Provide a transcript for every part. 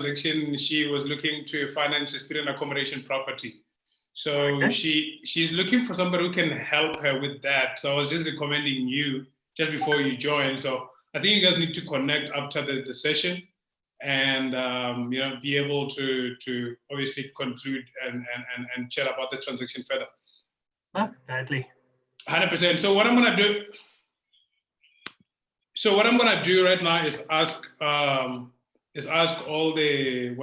transaction, she was looking to finance a student accommodation property. So she's looking for somebody who can help her with that. So I was just recommending you just before you join. So I think you guys need to connect after the session and be able to obviously conclude and chat about the transaction further. Definitely. 100%. So what I'm gonna do right now is ask all the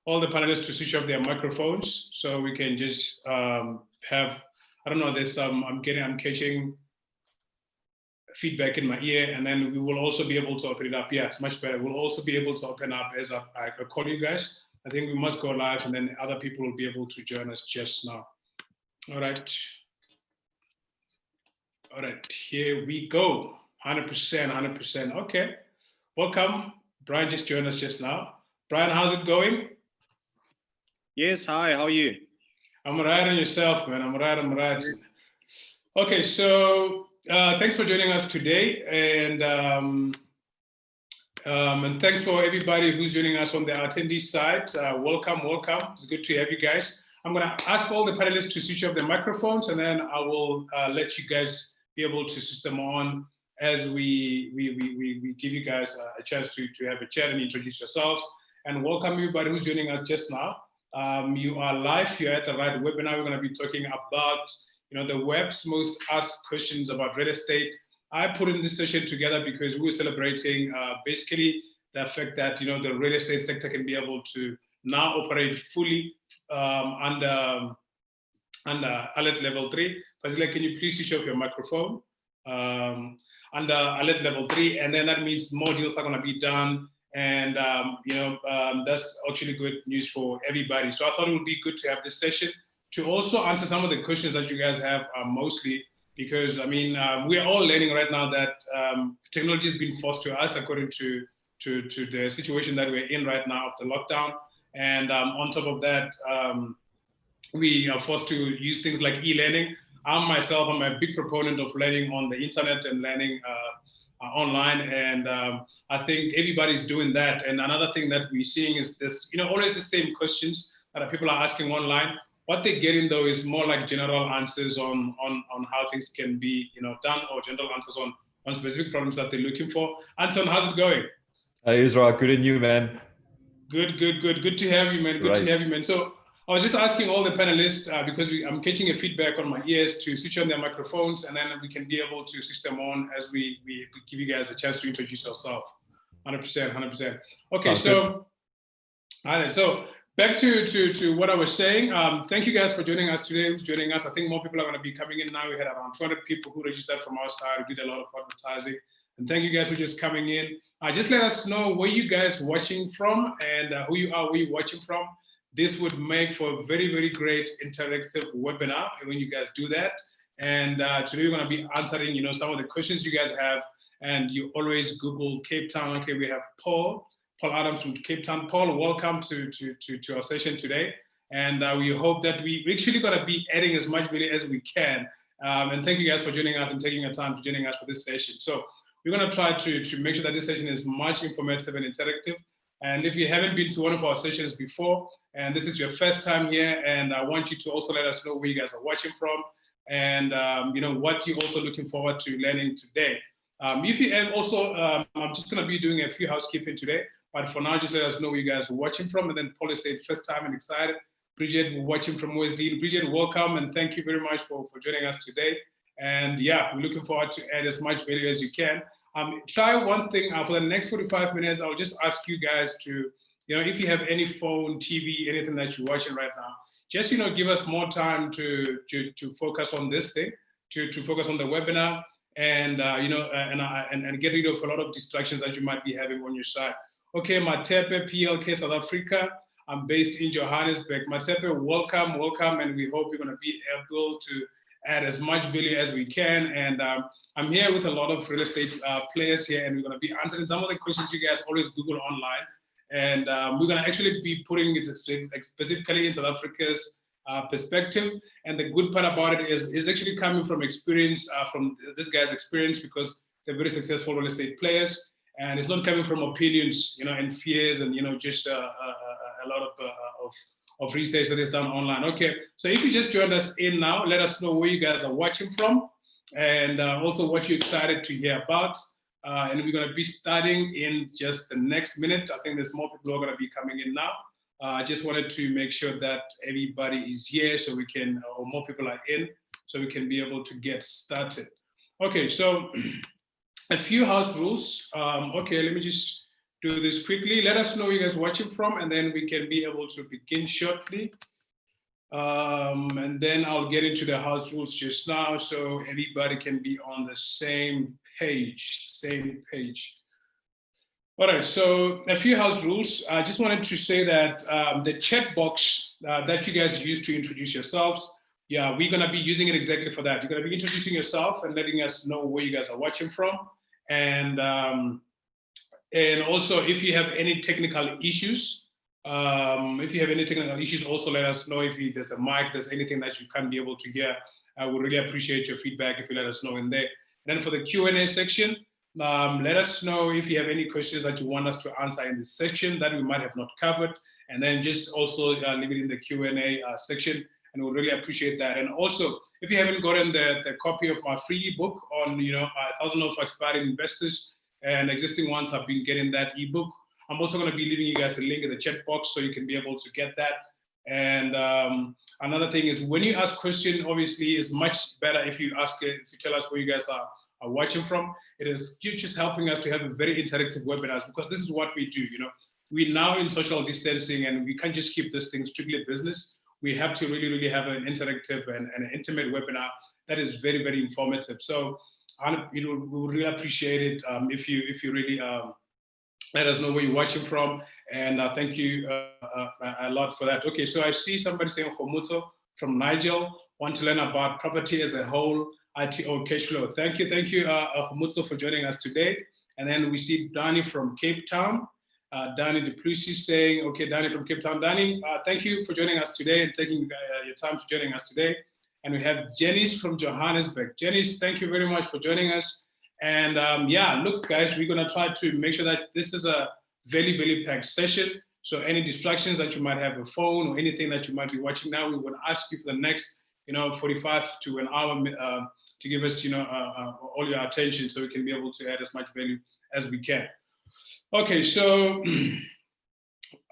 all the panelists to switch off their microphones so we can just have, I don't know, there's some, I'm catching feedback in my ear, and then we will also be able to open it up. Yeah, it's much better. We'll also be able to open up as I call you guys. I think we must go live, and then other people will be able to join us just now. All right, here we go. 100%. Okay, welcome. Brian just joined us just now. Brian, how's it going? Yes, hi, how are you? I'm all right, on yourself, man. I'm all right. Okay, so thanks for joining us today, and thanks for everybody who's joining us on the attendee side. Welcome. It's good to have you guys. I'm gonna ask all the panelists to switch off their microphones, and then I will let you guys be able to switch them on as we give you guys a chance to have a chat and introduce yourselves. And welcome everybody who's joining us just now. You are live, you're at the right webinar. We're gonna be talking about the web's most asked questions about real estate. I put in this session together because we're celebrating basically the fact that the real estate sector can be able to now operate fully under alert level 3. Fazila, can you please switch off your microphone? Under alert level 3, and then that means more deals are going to be done, and that's actually good news for everybody. So I thought it would be good to have this session to also answer some of the questions that you guys have, mostly because we are all learning right now that technology has been forced to us according to the situation that we're in right now of the lockdown, and on top of that, we are forced to use things like e-learning. I'm a big proponent of learning on the internet and learning online, and I think everybody's doing that. And another thing that we're seeing is this, always the same questions that people are asking online. What they're getting though is more like general answers on how things can be done, or general answers on specific problems that they're looking for. Anton, how's it going? Hey Israel, good in you, man. Good to have you, man. Good to have you, man. So I was just asking all the panelists because I'm catching a feedback on my ears to switch on their microphones, and then we can be able to switch them on as we give you guys a chance to introduce yourself. 100%. Okay, so back to what I was saying. Thank you guys for joining us today. Who's joining us? I think more people are going to be coming in now. We had around 200 people who registered from our side. We did a lot of advertising. And thank you guys for just coming in. Just let us know where you guys watching from and who you are, where you're watching from. This would make for a very, very great interactive webinar when you guys do that. And today we're going to be answering, some of the questions you guys have. And you always Google Cape Town. Okay, we have Paul Adams from Cape Town. Paul, welcome to our session today. And we hope that we actually going to be adding as much video as we can. And thank you guys for joining us and taking your time to joining us for this session. So we're going to try to make sure that this session is much informative and interactive. And if you haven't been to one of our sessions before, and this is your first time here, and I want you to also let us know where you guys are watching from, and what you're also looking forward to learning today. If you have also, I'm just going to be doing a few housekeeping today, but for now, just let us know where you guys are watching from. And then Paul said first time and excited. Bridget, we're watching from OSD. Bridget, welcome, and thank you very much for joining us today. And yeah, we're looking forward to add as much video as you can. Try one thing for the next 45 minutes. I'll just ask you guys to, if you have any phone, TV, anything that you're watching right now, just give us more time to focus on this thing, to focus on the webinar, and and get rid of a lot of distractions that you might be having on your side. Okay, Matepe, PLK, South Africa. I'm based in Johannesburg. Matepe, welcome, and we hope you're going to be able to add as much value as we can. And I'm here with a lot of real estate players here, and we're going to be answering some of the questions you guys always Google online. And we're going to actually be putting it specifically in South Africa's perspective. And the good part about it is actually coming from experience, from this guy's experience, because they're very successful real estate players. and it's not coming from opinions, and fears, and just a lot of research that is done online. Okay, so if you just joined us in now, let us know where you guys are watching from, and also what you're excited to hear about. And we're going to be starting in just the next minute. I think there's more people who are going to be coming in now. I just wanted to make sure that everybody is here so we can, or more people are in, so we can be able to get started. Okay, so a few house rules. Okay, let me just do this quickly. Let us know where you guys are watching from, and then we can be able to begin shortly. And then I'll get into the house rules just now so everybody can be on the same page. All right, so a few house rules. I just wanted to say that the chat box that you guys use to introduce yourselves, yeah, we're gonna be using it exactly for that. You're gonna be introducing yourself and letting us know where you guys are watching from. And also if you have any technical issues, also let us know. If there's a mic, there's anything that you can't be able to hear, I would really appreciate your feedback if you let us know in there. And then for the Q&A section, let us know if you have any questions that you want us to answer in this section that we might have not covered, and then just also leave it in the Q&A section, and we'll really appreciate that. And also, if you haven't gotten the copy of my free ebook on 1,000 of aspiring investors, and existing ones have been getting that ebook, I'm also going to be leaving you guys a link in the chat box so you can be able to get that. And another thing is, when you ask question, obviously it's much better if you tell us where you guys are watching from. You're just helping us to have a very interactive webinars, because this is what we do. We're now in social distancing, and we can't just keep this thing strictly business. We have to really, really have an interactive and an intimate webinar that is very, very informative. So we would really appreciate it if you really let us know where you're watching from, and thank you a lot for that. Okay, so I see somebody saying Homuto from Nigel, want to learn about property as a whole, ITO cash flow. Thank you, Homuto, for joining us today. And then we see Danny from Cape Town. Danny Duplessis saying, okay, Danny from Cape Town. Danny, thank you for joining us today and taking your time to joining us today. And we have Janice from Johannesburg. Janice, thank you very much for joining us. And yeah, look, guys, we're going to try to make sure that this is a very, very packed session. So any distractions that you might have, a phone or anything that you might be watching now, we would ask you for the next 45 to an hour to give us all your attention, so we can be able to add as much value as we can. Okay, so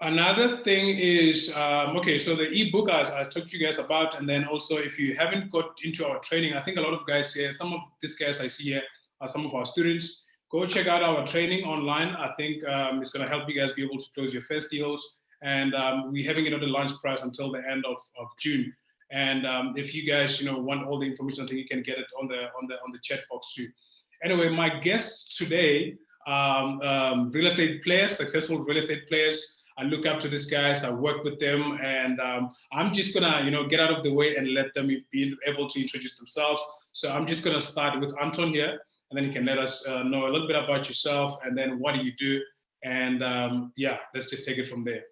another thing is, okay, so the ebook I talked to you guys about, and then also if you haven't got into our training, I think a lot of guys here, some of these guys I see here are some of our students. Go check out our training online. I think it's going to help you guys be able to close your first deals, and we're having it at the launch price until the end of June. And if you guys want all the information, I think you can get it on the chat box too. Anyway, my guests today, real estate players, successful real estate players. I look up to these guys, I work with them, and I'm just gonna get out of the way and let them be able to introduce themselves. So I'm just gonna start with Anton here, and then you can let us know a little bit about yourself, and then what do you do, and yeah, let's just take it from there.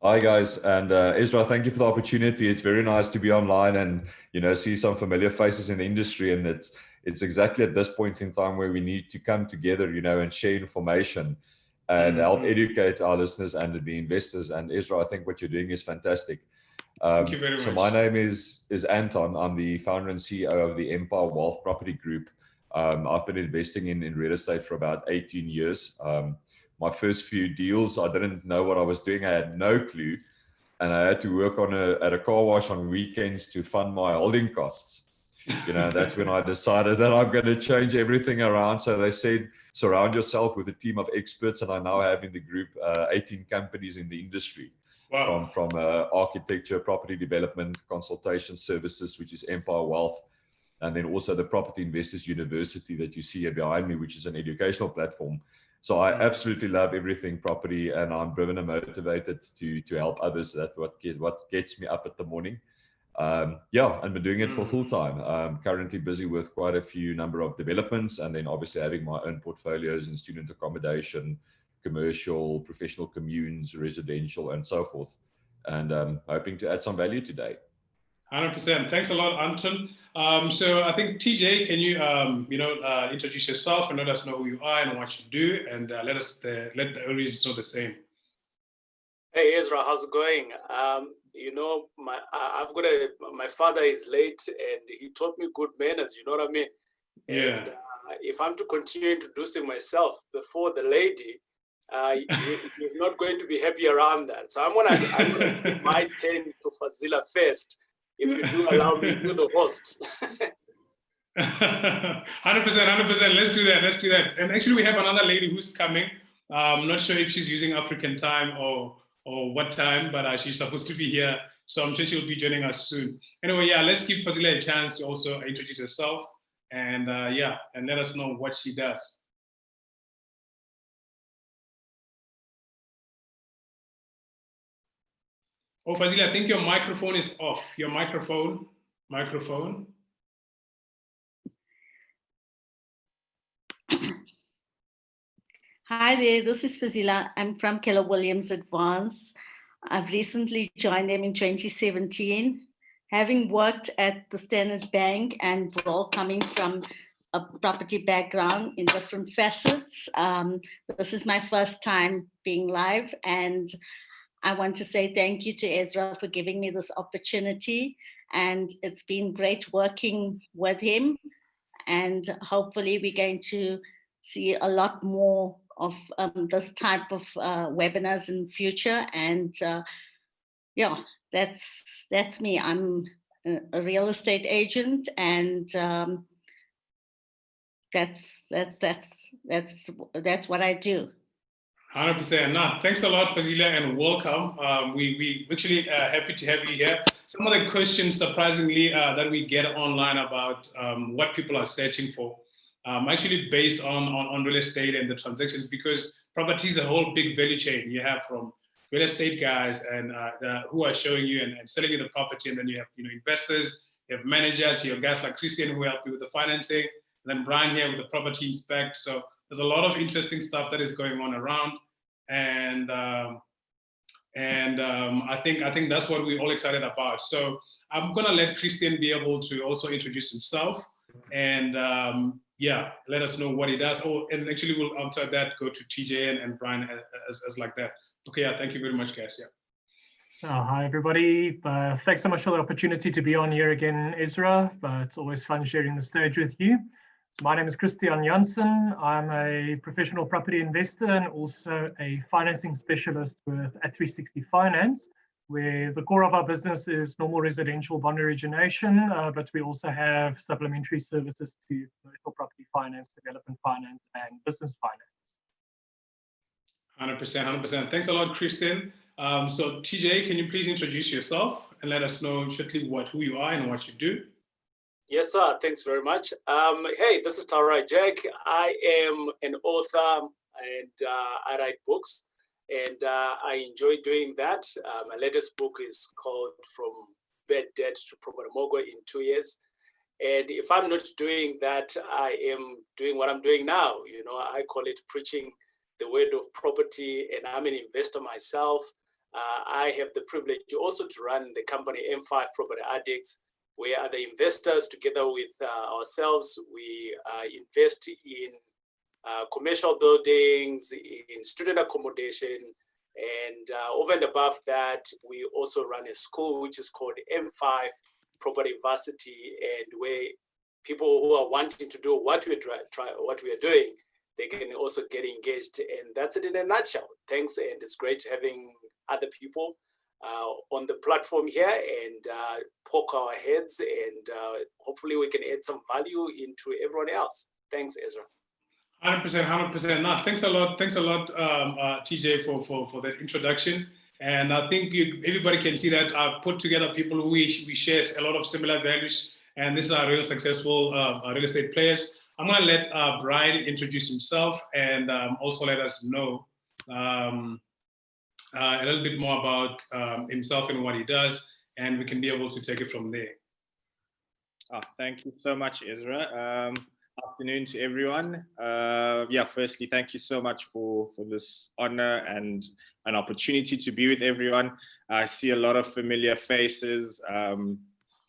Hi guys, and Ezra, thank you for the opportunity. It's very nice to be online and see some familiar faces in the industry, and it's exactly at this point in time where we need to come together, and share information and help educate our listeners and the investors. And Ezra, I think what you're doing is fantastic. Thank you very much. So my name is Anton. I'm the founder and CEO of the Empire Wealth Property Group. I've been investing in real estate for about 18 years. My first few deals, I didn't know what I was doing. I had no clue. And I had to work at a car wash on weekends to fund my holding costs. That's when I decided that I'm going to change everything around. So they said, surround yourself with a team of experts. And I now have in the group 18 companies in the industry. Wow. From architecture, property development, consultation services, which is Empire Wealth. And then also the Property Investors University that you see here behind me, which is an educational platform. So I absolutely love everything property, and I'm driven and motivated to help others. That's what gets me up at the morning. Yeah, and been doing it for full time. I'm currently busy with quite a few number of developments, and then obviously having my own portfolios in student accommodation, commercial, professional communes, residential, and so forth. And hoping to add some value today. 100%. Thanks a lot, Anton. So I think TJ, can you introduce yourself and let us know who you are and what you do, and let the audience know the same. Hey Ezra, how's it going? My father is late, and he taught me good manners. You know what I mean? Yeah. And if I'm to continue introducing myself before the lady, he's not going to be happy around that. So I'm gonna give my turn to Fazila first, if you do allow me to the host. 100%. Let's do that. And actually, we have another lady who's coming. I'm not sure if she's using African time or what time, but she's supposed to be here. So I'm sure she'll be joining us soon. Anyway, yeah, let's give Fazila a chance to also introduce herself and and let us know what she does. Oh, Fazila, I think your microphone is off. Your microphone. Hi there, this is Fazila. I'm from Keller Williams Advance. I've recently joined them in 2017. Having worked at the Standard Bank and all coming from a property background in different facets, this is my first time being live, and I want to say thank you to Ezra for giving me this opportunity, and it's been great working with him, and hopefully we're going to see a lot more of this type of webinars in the future. And that's me. I'm a real estate agent, and that's what I do. 100%. Nah, thanks a lot, Fazila, and welcome. We actually happy to have you here. Some of the questions, surprisingly, that we get online about what people are searching for, actually based on real estate and the transactions, because property is a whole big value chain. You have from real estate guys and who are showing you and selling you the property, and then you have investors, you have managers, you have guys like Kristine who help you with the financing, and then Brian here with the property inspect. So there's a lot of interesting stuff that is going on around, and I think that's what we're all excited about. So I'm gonna let Christian be able to also introduce himself and let us know what he does. Oh, and actually we'll answer that, go to TJ and Brian as like that. Okay, yeah, thank you very much, guys. Yeah. Hi, everybody. Thanks so much for the opportunity to be on here again, Ezra. It's always fun sharing the stage with you. So my name is Kristine Johnson. I'm a professional property investor and also a financing specialist with At360 Finance, where the core of our business is normal residential bond origination, but we also have supplementary services to commercial property finance, development finance, and business finance. 100%. Thanks a lot, Kristine. So TJ, can you please introduce yourself and let us know shortly who you are and what you do? Yes, sir. Thanks very much. Hey, this is Tarai Jack. I am an author and I write books, and I enjoy doing that. My latest book is called From Bad Debt to Property Mogul in 2 years. And if I'm not doing that, I am doing what I'm doing now. I call it preaching the word of property, and I'm an investor myself. I have the privilege also to run the company M5 Property Addicts, where other investors, together with ourselves, we invest in commercial buildings, in student accommodation, and over and above that, we also run a school which is called M5 Property Varsity, and where people who are wanting to do what we are doing, they can also get engaged. And that's it in a nutshell. Thanks, and it's great having other people on the platform here and poke our heads, and hopefully we can add some value into everyone else. Thanks, Ezra. 100%. No, thanks a lot, TJ, for that introduction. And I think everybody can see that I've put together people who we share a lot of similar values, and these are real successful real estate players. I'm going to let Brian introduce himself and also let us know a little bit more about himself and what he does, and we can be able to take it from there. Thank you so much, Ezra. Afternoon to everyone. Firstly, thank you so much for this honor and an opportunity to be with everyone. I see a lot of familiar faces.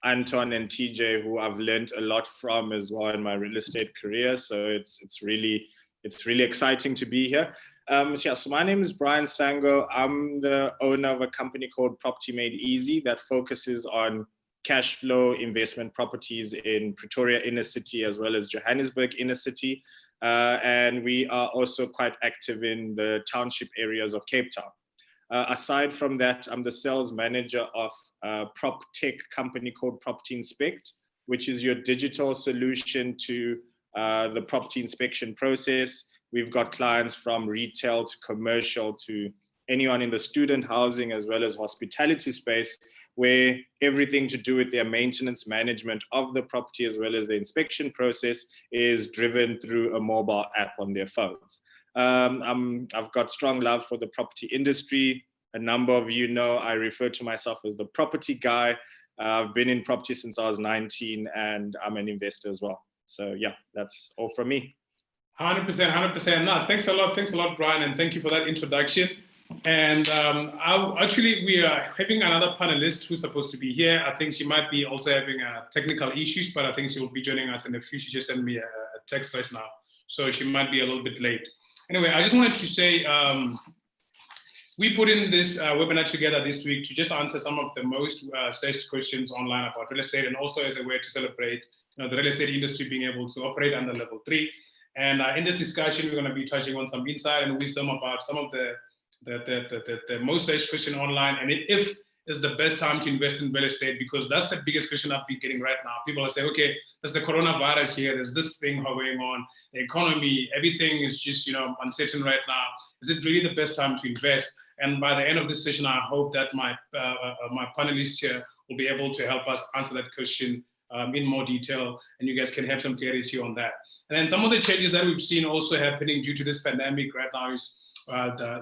Anton and TJ, who I've learned a lot from as well in my real estate career. So it's really exciting to be here. So my name is Brian Sangha. I'm the owner of a company called Property Made Easy that focuses on cash flow investment properties in Pretoria inner city as well as Johannesburg inner city. And we are also quite active in the township areas of Cape Town. Aside from that, I'm the sales manager of a prop tech company called Property Inspect, which is your digital solution to the property inspection process. We've got clients from retail to commercial to anyone in the student housing as well as hospitality space, where everything to do with their maintenance management of the property as well as the inspection process is driven through a mobile app on their phones. I've got strong love for the property industry. A number of you know I refer to myself as the property guy. I've been in property since I was 19 and I'm an investor as well. So yeah, that's all from me. 100%. No, thanks a lot, Brian, and thank you for that introduction. And we are having another panelist who's supposed to be here. I think she might be also having technical issues, but I think she will be joining us in the future. She just sent me a text right now, so she might be a little bit late. Anyway, I just wanted to say we put in this webinar together this week to just answer some of the most searched questions online about real estate, and also as a way to celebrate the real estate industry being able to operate under level 3. And in this discussion, we're going to be touching on some insight and wisdom about some of the most searched question online, and if it's the best time to invest in real estate, because that's the biggest question I've been getting right now. People are saying, okay, there's the coronavirus here, there's this thing going on, the economy, everything is just uncertain right now. Is it really the best time to invest? And by the end of this session, I hope that my panelists here will be able to help us answer that question in more detail, and you guys can have some clarity on that. And then some of the changes that we've seen also happening due to this pandemic right now is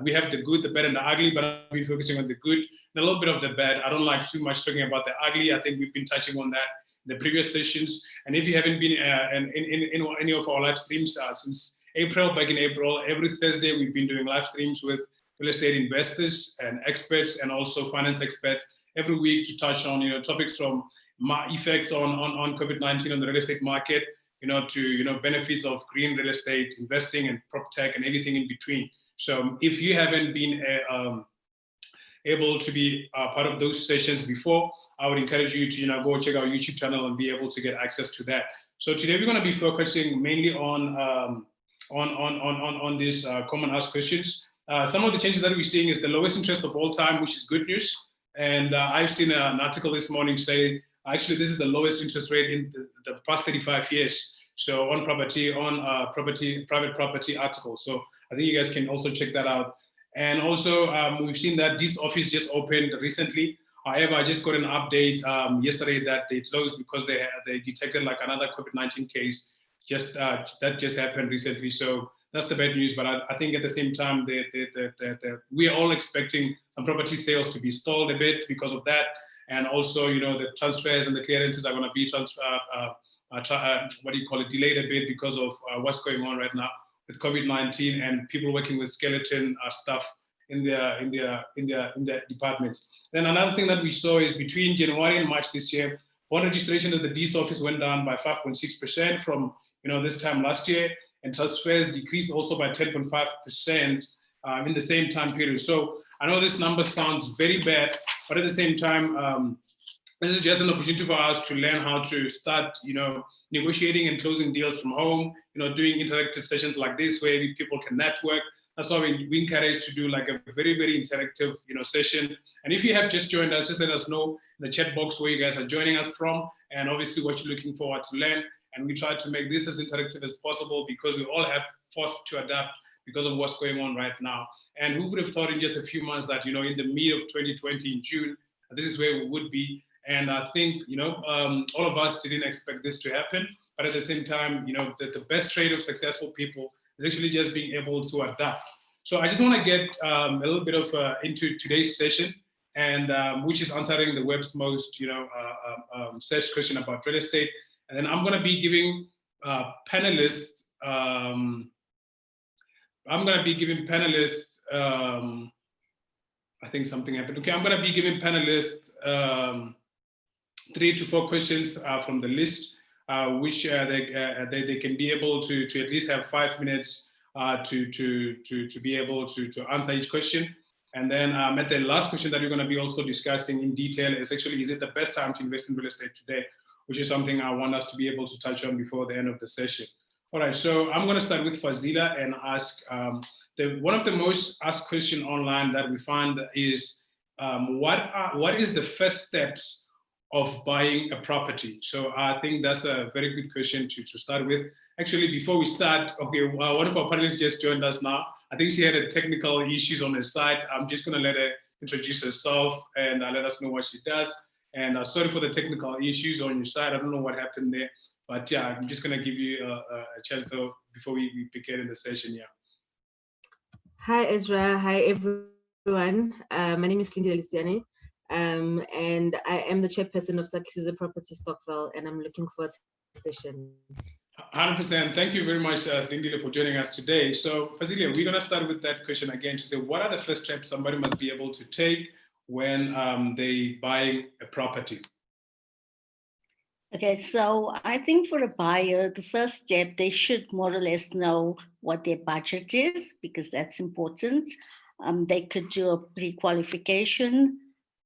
we have the good, the bad, and the ugly, but I'll be focusing on the good and a little bit of the bad. I don't like too much talking about the ugly. I think we've been touching on that in the previous sessions. And if you haven't been in any of our live streams since back in April, every Thursday we've been doing live streams with real estate investors and experts and also finance experts every week to touch on topics from effects on COVID-19 on the real estate market, to benefits of green real estate investing and prop tech and everything in between. So if you haven't been able to be part of those sessions before, I would encourage you to go check our YouTube channel and be able to get access to that. So today we're going to be focusing mainly on these common asked questions. Some of the changes that we're seeing is the lowest interest of all time, which is good news. And I've seen an article this morning saying, actually, this is the lowest interest rate in the past 35 years. So on private property article. So I think you guys can also check that out. And also, we've seen that this office just opened recently. However, I just got an update yesterday that they closed because they detected like another COVID-19 case. That just happened recently. So that's the bad news. But I think at the same time, we are all expecting some property sales to be stalled a bit because of that. And also, the transfers and the clearances are going to be delayed a bit because of what's going on right now with COVID-19 and people working with skeleton stuff in their departments. Then another thing that we saw is between January and March this year, bond registration at the D's office went down by 5.6% from this time last year, and transfers decreased also by 10.5% in the same time period. So I know this number sounds very bad, but at the same time, this is just an opportunity for us to learn how to start, negotiating and closing deals from home, doing interactive sessions like this where people can network. That's why we encourage to do like a very, very interactive, session. And if you have just joined us, just let us know in the chat box where you guys are joining us from, and obviously what you're looking forward to learn. And we try to make this as interactive as possible because we all have forced to adapt because of what's going on right now. And who would have thought in just a few months that, in the mid of 2020 in June, this is where we would be. And I think, all of us didn't expect this to happen. But at the same time, the best trait of successful people is actually just being able to adapt. So I just want to get a little bit of into today's session, and which is answering the web's most, searched question about real estate. And then I'm going to be giving panelists, I think something happened. Okay, I'm going to be giving panelists 3 to 4 questions from the list, which they can be able to at least have 5 minutes to be able to answer each question. And then at the last question that we're going to be also discussing in detail is actually, is it the best time to invest in real estate today? Which is something I want us to be able to touch on before the end of the session. All right, so I'm going to start with Fazila and ask, one of the most asked question online that we find is, what is the first steps of buying a property? So I think that's a very good question to start with. Actually, before we start, okay, one of our panelists just joined us now. I think she had a technical issues on her side. I'm just going to let her introduce herself and let us know what she does. And sorry for the technical issues on your side. I don't know what happened there, but yeah, I'm just going to give you a chance before we begin the session. Yeah. Hi, Ezra. Hi, everyone. My name is Lindy Lisiane, and I am the chairperson of Silicate Property Stockville, and I'm looking forward to the session. 100%. Thank you very much, Lindy, for joining us today. So, Fazila, we're going to start with that question again to say, what are the first steps somebody must be able to take when they buy a property? Okay, so I think for a buyer, the first step, they should more or less know what their budget is, because that's important. They could do a pre-qualification,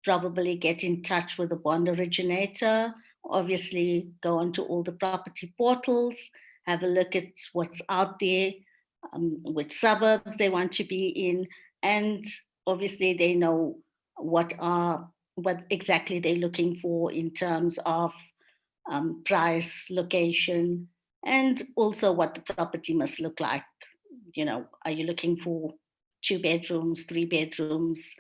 probably get in touch with a bond originator, obviously go onto all the property portals, have a look at what's out there, which suburbs they want to be in, and obviously they know what exactly they're looking for in terms of price, location, and also what the property must look like. You know, are you looking for 2 bedrooms, 3 bedrooms,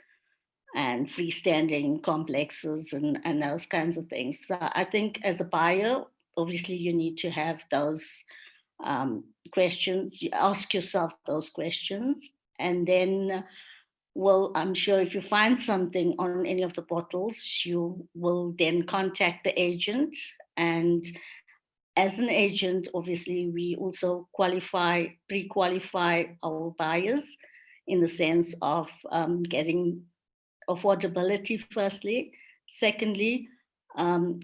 and freestanding complexes and those kinds of things? So I think as a buyer, obviously you need to have those questions. You ask yourself those questions, and then, well, I'm sure if you find something on any of the portals, you will then contact the agent. And as an agent, obviously, we also pre-qualify our buyers in the sense of getting affordability, firstly. Secondly,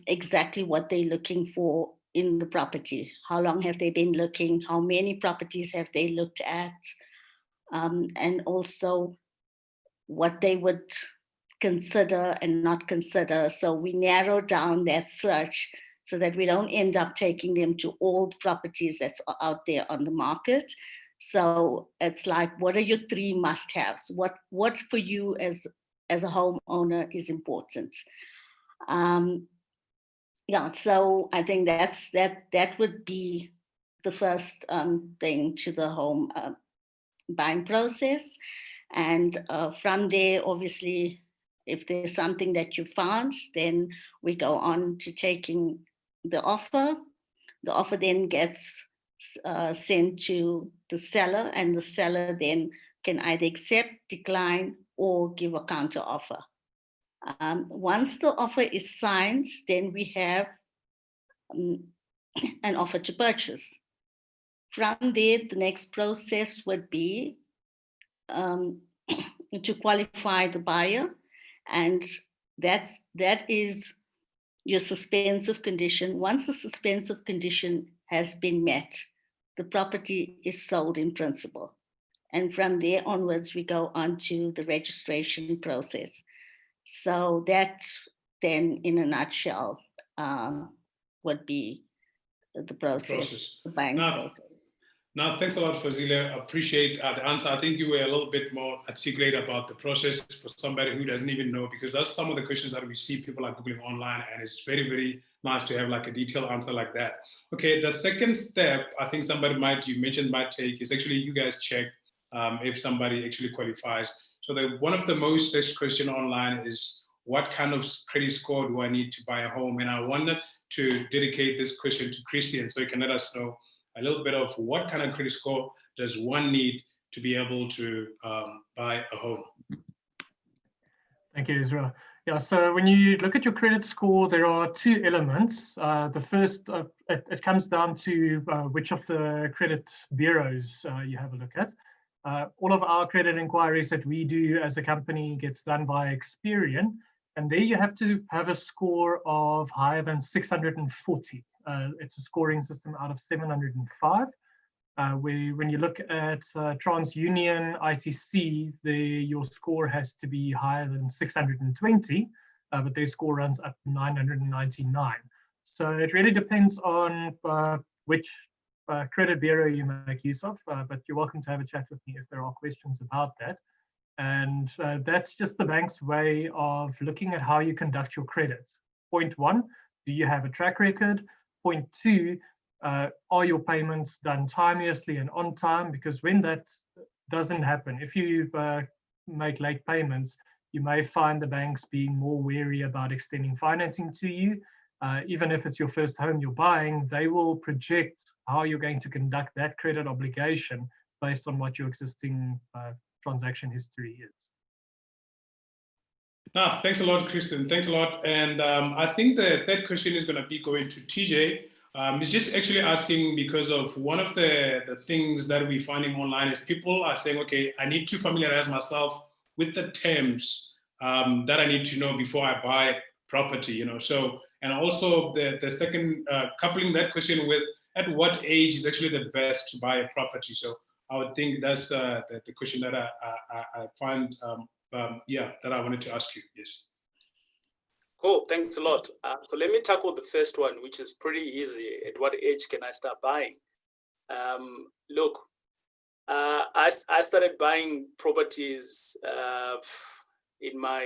exactly what they're looking for in the property. How long have they been looking? How many properties have they looked at? And also what they would consider and not consider. So we narrow down that search so that we don't end up taking them to all the properties that's out there on the market. So it's like, what are your 3 must-haves? What for you as a homeowner is important? Yeah, so I think that would be the first thing to the home buying process. And from there, obviously, if there's something that you found, then we go on to taking the offer. The offer then gets sent to the seller, and the seller then can either accept, decline, or give a counter offer. Once the offer is signed, then we have an offer to purchase. From there, the next process would be to qualify the buyer, and that is your suspensive condition. Once the suspensive condition has been met, the property is sold in principle. And from there onwards, we go on to the registration process. So that then, in a nutshell, would be the process. The buying process. Now, thanks a lot, Fazila. I appreciate the answer. I think you were a little bit more articulate about the process for somebody who doesn't even know, because that's some of the questions that we see people are Googling online, and it's very, very nice to have like a detailed answer like that. Okay, the second step, I think you mentioned might take, is actually you guys check if somebody actually qualifies. So one of the most searched question online is, what kind of credit score do I need to buy a home? And I wanted to dedicate this question to Christy, so you can let us know a little bit of what kind of credit score does one need to be able to buy a home. Thank you, Ezra. Yeah, so when you look at your credit score, there are 2 elements. The first, it comes down to which of the credit bureaus you have a look at. All of our credit inquiries that we do as a company gets done by Experian, And there you have to have a score of higher than 640. It's a scoring system out of 705. Where when you look at TransUnion ITC, your score has to be higher than 620, but their score runs up to 999. So it really depends on which credit bureau you make use of, but you're welcome to have a chat with me if there are questions about that. And that's just the bank's way of looking at how you conduct your credit. Point one, do you have a track record? Point two, are your payments done timeously and on time? Because when that doesn't happen, if you make late payments, you may find the banks being more wary about extending financing to you. Even if it's your first home you're buying, they will project how you're going to conduct that credit obligation based on what your existing transaction history is. Thanks a lot, Kristen. Thanks a lot. And I think the third question is going to be going to TJ. He's just actually asking because of one of the things that we're finding online is people are saying, okay, I need to familiarize myself with the terms that I need to know before I buy property, you know. So, and also the second, coupling that question with at what age is actually the best to buy a property. So I would think that's the question that I find, that I wanted to ask you. Yes. Cool, thanks a lot. So let me tackle the first one, which is pretty easy. At what age can I start buying? Look, I started buying properties in my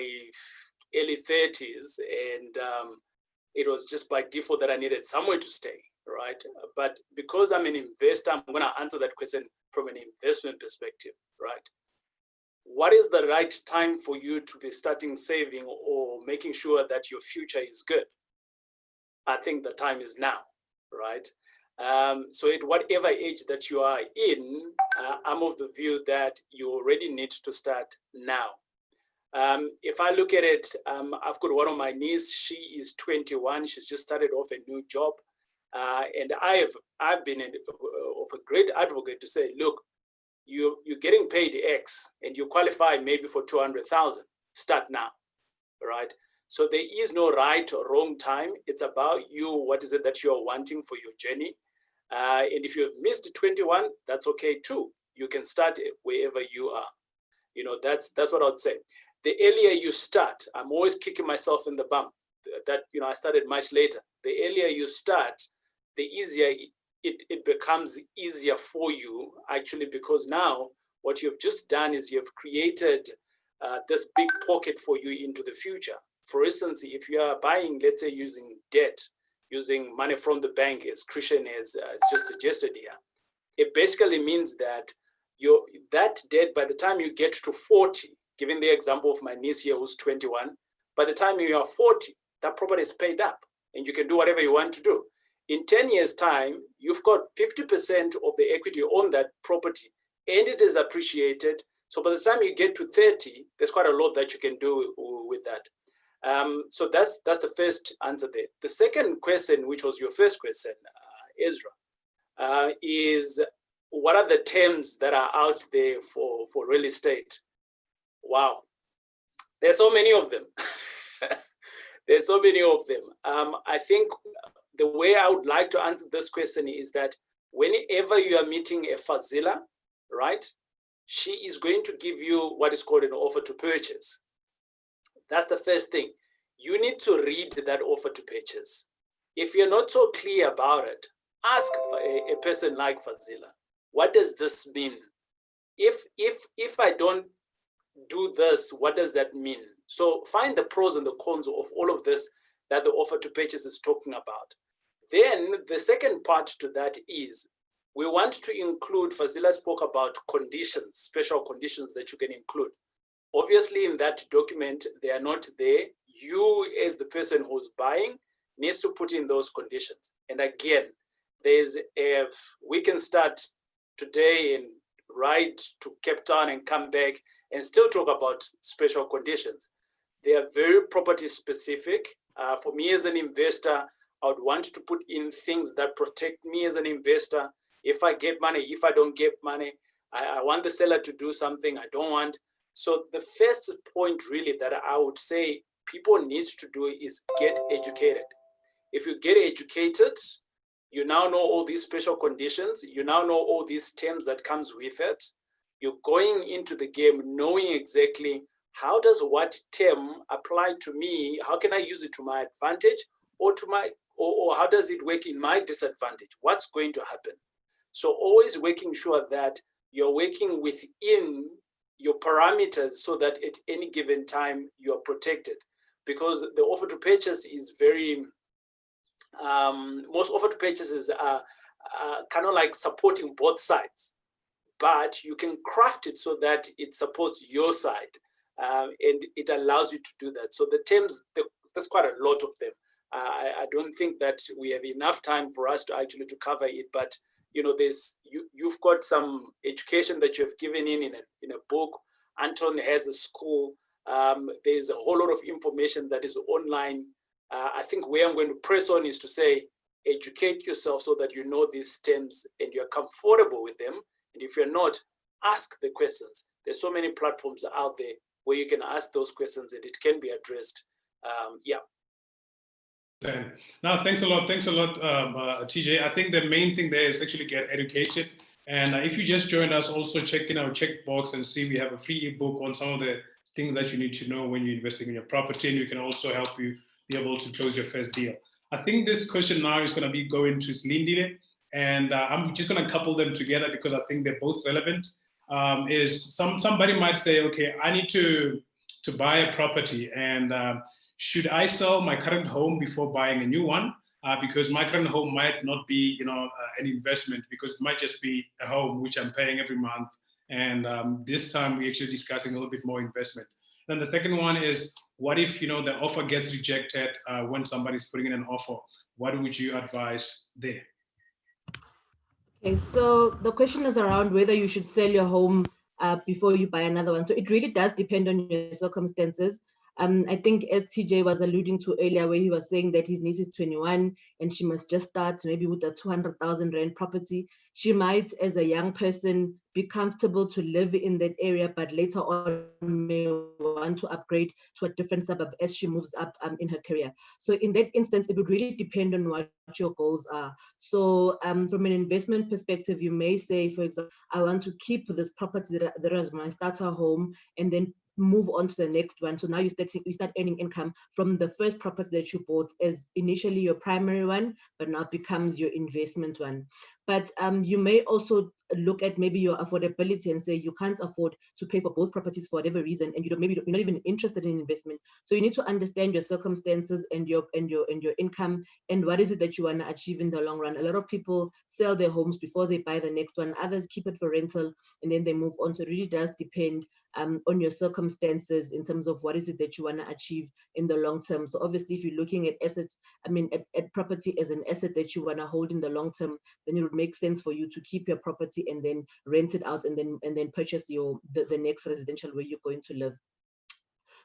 early 30s, and it was just by default that I needed somewhere to stay, right? But because I'm an investor, I'm going to answer that question from an investment perspective, right? What is the right time for you to be starting saving or making sure that your future is good? I think the time is now, right? So at whatever age that you are in, I'm of the view that you already need to start now. If I look at it, I've got one of my nieces, she is 21, she's just started off a new job. And I've been of a great advocate to say, look, you're getting paid X and you qualify maybe for 200,000, start now, right? So there is no right or wrong time. It's about you, what is it that you're wanting for your journey? And if you've missed 21, that's okay too. You can start wherever you are. You know, that's what I would say. The earlier you start, I'm always kicking myself in the bum that, you know, I started much later. The earlier you start, the easier it becomes easier for you, actually, because now what you've just done is you've created this big pocket for you into the future. For instance, if you are buying, let's say, using debt, using money from the bank, as Christian has just suggested here, it basically means that that debt, by the time you get to 40, given the example of my niece here who's 21, by the time you are 40, that property is paid up and you can do whatever you want to do. In 10 years' time, you've got 50% of the equity on that property and it is appreciated. So by the time you get to 30, there's quite a lot that you can do with that. So that's the first answer there. The second question, which was your first question, Ezra, is what are the terms that are out there for real estate? Wow, there's so many of them. There's so many of them. I think the way I would like to answer this question is that whenever you are meeting a Fazila, right, she is going to give you what is called an offer to purchase. That's the first thing. You need to read that offer to purchase. If you're not so clear about it, ask a person like Fazila, what does this mean? If I don't do this, what does that mean? So find the pros and the cons of all of this that the offer to purchase is talking about. Then the second part to that is we want to include, Fazila spoke about conditions, special conditions that you can include. Obviously in that document, they are not there. You as the person who's buying needs to put in those conditions. And again, we can start today and ride to Cape Town and come back and still talk about special conditions. They are very property specific. For me as an investor, I would want to put in things that protect me as an investor. If I get money, if I don't get money, I want the seller to do something I don't want. So the first point really that I would say people need to do is get educated. If you get educated, you now know all these special conditions. You now know all these terms that comes with it. You're going into the game knowing exactly how does what term apply to me? How can I use it to my advantage or to my, or how does it work in my disadvantage? What's going to happen? So always making sure that you're working within your parameters so that at any given time you're protected. Because the offer to purchase is very, most offer to purchases are kind of like supporting both sides, but you can craft it so that it supports your side and it allows you to do that. So the terms, there's quite a lot of them. I don't think that we have enough time for us to actually to cover it, but you know, you've got some education that you've given in a book. Anton has a school. There's a whole lot of information that is online. I think where I'm going to press on is to say, educate yourself so that you know these terms and you're comfortable with them. And if you're not, ask the questions. There's so many platforms out there where you can ask those questions and it can be addressed. Yeah. No, thanks a lot. Thanks a lot, TJ. I think the main thing there is actually get educated. And if you just joined us, also check in our checkbox and see we have a free ebook on some of the things that you need to know when you're investing in your property, and we can also help you be able to close your first deal. I think this question now is going to be going to Slindile, and I'm just going to couple them together because I think they're both relevant. Somebody might say, okay, I need to buy a property, and should I sell my current home before buying a new one? Because my current home might not be, an investment, because it might just be a home which I'm paying every month. And this time we're actually discussing a little bit more investment. Then the second one is, what if, the offer gets rejected when somebody's putting in an offer? What would you advise there? Okay, so the question is around whether you should sell your home before you buy another one. So it really does depend on your circumstances. I think as TJ was alluding to earlier, where he was saying that his niece is 21 and she must just start maybe with a 200,000 rand property. She might, as a young person, be comfortable to live in that area, but later on may want to upgrade to a different suburb as she moves up in her career. So in that instance, it would really depend on what your goals are. So from an investment perspective, you may say, for example, I want to keep this property that is my starter home and then move on to the next one. So now you start earning income from the first property that you bought as initially your primary one, but now becomes your investment one. But you may also look at maybe your affordability and say you can't afford to pay for both properties for whatever reason, and you're not even interested in investment. So you need to understand your circumstances and your income and what is it that you want to achieve in the long run. A lot of people sell their homes before they buy the next one. Others keep it for rental and then they move on. So it really does depend on your circumstances in terms of what is it that you want to achieve in the long term. So obviously, if you're looking at assets, at property as an asset that you want to hold in the long term, then it would make sense for you to keep your property and then rent it out and then purchase the next residential where you're going to live.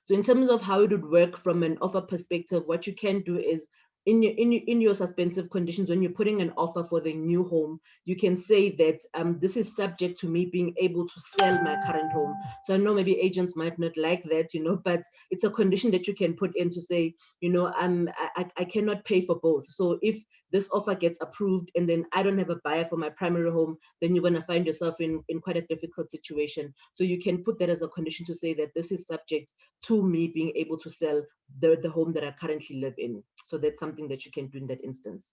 So in terms of how it would work from an offer perspective, what you can do is in your suspensive conditions, when you're putting an offer for the new home, you can say that this is subject to me being able to sell my current home. So I know maybe agents might not like that, but it's a condition that you can put in to say, I cannot pay for both. So if this offer gets approved and then I don't have a buyer for my primary home, then you're going to find yourself in quite a difficult situation. So you can put that as a condition to say that this is subject to me being able to sell the home that I currently live in. So that's something that you can do in that instance.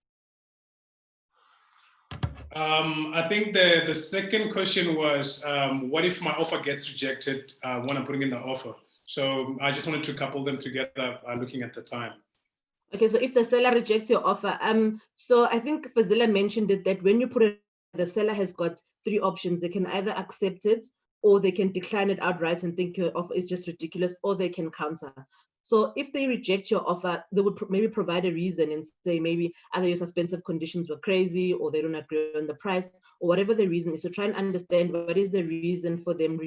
I think the second question was, what if my offer gets rejected when I'm putting in the offer? So I just wanted to couple them together looking at the time. Okay, so if the seller rejects your offer, so I think Fazila mentioned it, that when you put it, the seller has got three options. They can either accept it, or they can decline it outright and think your offer is just ridiculous, or they can counter. So if they reject your offer, they would maybe provide a reason and say maybe either your suspensive conditions were crazy, or they don't agree on the price, or whatever the reason is. So try and understand what is the reason for them.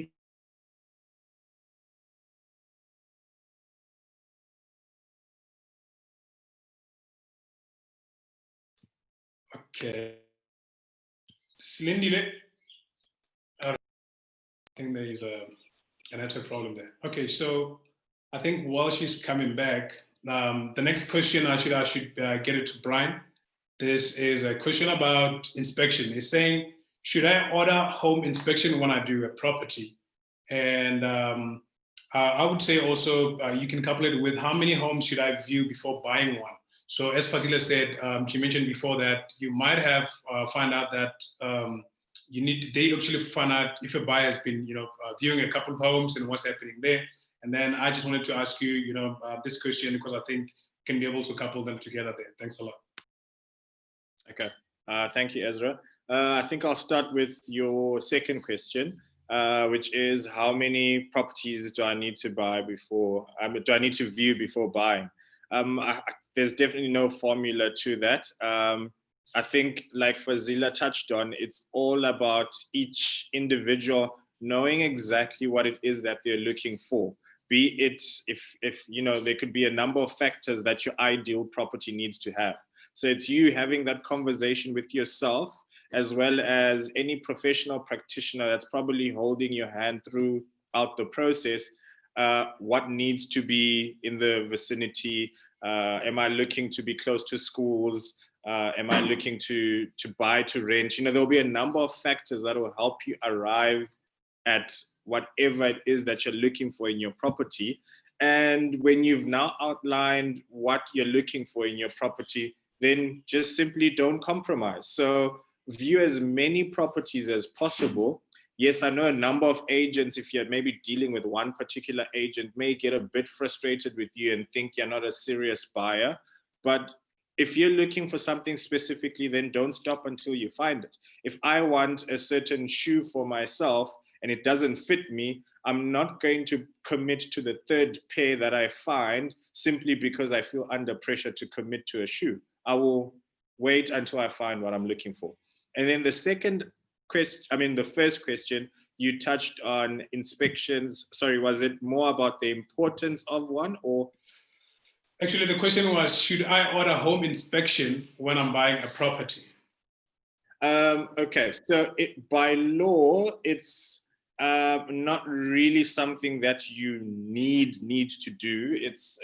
Okay. Slindile. I think there is a network problem there. Okay, so I think while she's coming back, the next question I should get it to Brian. This is a question about inspection. It's saying, should I order home inspection when I do a property? And I would say also you can couple it with how many homes should I view before buying one. So as Fazila said, she mentioned before that you might have find out that they actually find out if a buyer has been, viewing a couple of homes and what's happening there. And then I just wanted to ask you, this question because I think can be able to couple them together there. Thanks a lot. Okay, thank you, Ezra. I think I'll start with your second question, which is how many properties do I need to buy before, do I need to view before buying? There's definitely no formula to that. I think like Fazila touched on, it's all about each individual knowing exactly what it is that they're looking for. Be it if there could be a number of factors that your ideal property needs to have. So it's you having that conversation with yourself, as well as any professional practitioner that's probably holding your hand throughout the process. What needs to be in the vicinity? Am I looking to be close to schools? Am I looking to buy, to rent? There'll be a number of factors that will help you arrive at whatever it is that you're looking for in your property. And when you've now outlined what you're looking for in your property, then just simply don't compromise. So view as many properties as possible. Yes, I know a number of agents, if you're maybe dealing with one particular agent, may get a bit frustrated with you and think you're not a serious buyer. But if you're looking for something specifically, then don't stop until you find it. If I want a certain shoe for myself and it doesn't fit me, I'm not going to commit to the third pair that I find simply because I feel under pressure to commit to a shoe. I will wait until I find what I'm looking for. And then the first question, you touched on inspections. Sorry, was it more about the importance of one or? Actually, the question was, should I order home inspection when I'm buying a property? Okay, so by law, it's not really something that you need to do. It's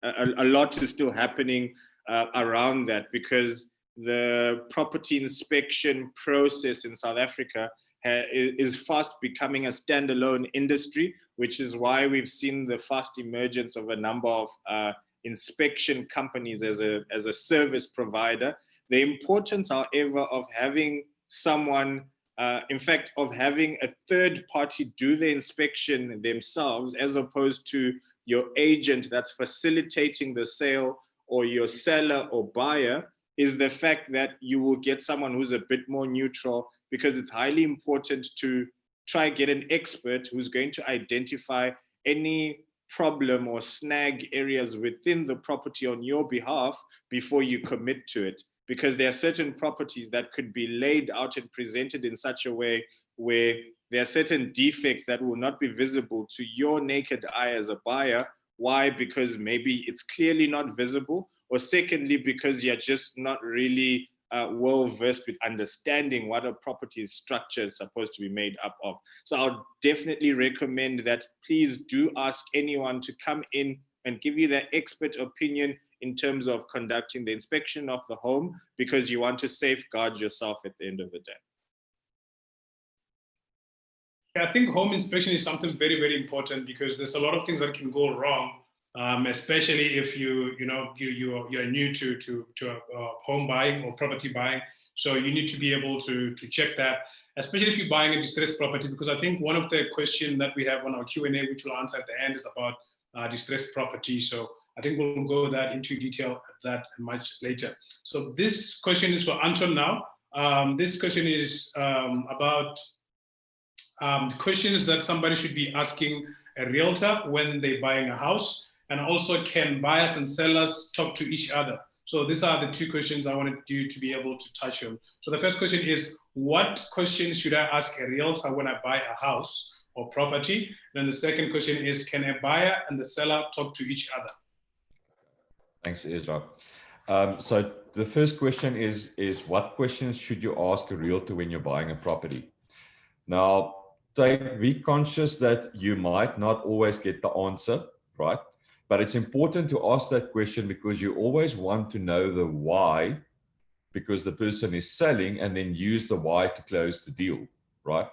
a lot is still happening around that, because the property inspection process in South Africa is fast becoming a standalone industry, which is why we've seen the fast emergence of a number of inspection companies as a service provider. The importance, however, of having someone, in fact, of having a third party do the inspection themselves, as opposed to your agent that's facilitating the sale, or your seller or buyer, is the fact that you will get someone who's a bit more neutral, because it's highly important to try get an expert who's going to identify any problem or snag areas within the property on your behalf before you commit to it. Because there are certain properties that could be laid out and presented in such a way where there are certain defects that will not be visible to your naked eye as a buyer. Why? Because maybe it's clearly not visible, or secondly, because you're just not really well versed with understanding what a property structure is supposed to be made up of. So I'll definitely recommend that please do ask anyone to come in and give you their expert opinion in terms of conducting the inspection of the home, because you want to safeguard yourself at the end of the day. I think home inspection is something very, very important, because there's a lot of things that can go wrong, especially if you're new to home buying or property buying. So you need to be able to check that, especially if you're buying a distressed property, because I think one of the questions that we have on our Q&A, which we'll answer at the end, is about distressed property. So I think we'll go that into detail at that much later. So this question is for Anton now. This question is about questions that somebody should be asking a realtor when they're buying a house, and also, can buyers and sellers talk to each other? So these are the two questions I wanted you to be able to touch on. So the first question is, what questions should I ask a realtor when I buy a house or property? Then the second question is, can a buyer and the seller talk to each other? Thanks, Ezra. So the first question is what questions should you ask a realtor when you're buying a property? Now, be conscious that you might not always get the answer. right? But it's important to ask that question because you always want to know the why, because the person is selling, and then use the why to close the deal, right?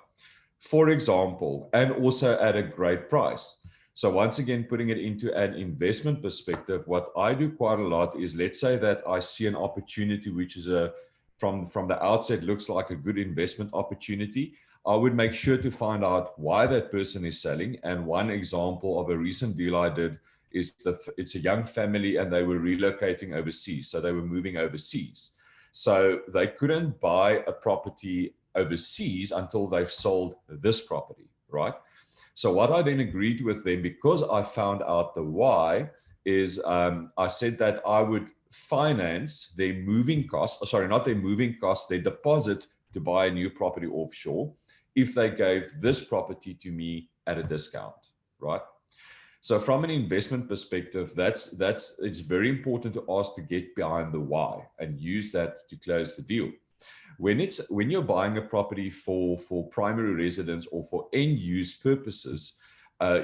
For example, and also at a great price. So once again, putting it into an investment perspective, what I do quite a lot is, let's say that I see an opportunity which is from the outset looks like a good investment opportunity. I would make sure to find out why that person is selling. And one example of a recent deal I did is it's a young family and they were relocating overseas. So they were moving overseas. So they couldn't buy a property overseas until they've sold this property, right? So what I then agreed with them, because I found out the why, is I said that I would finance their moving costs, sorry, not their moving costs, their deposit to buy a new property offshore if they gave this property to me at a discount, right? So from an investment perspective, it's very important to ask to get behind the why and use that to close the deal. When you're buying a property for primary residence or for end use purposes,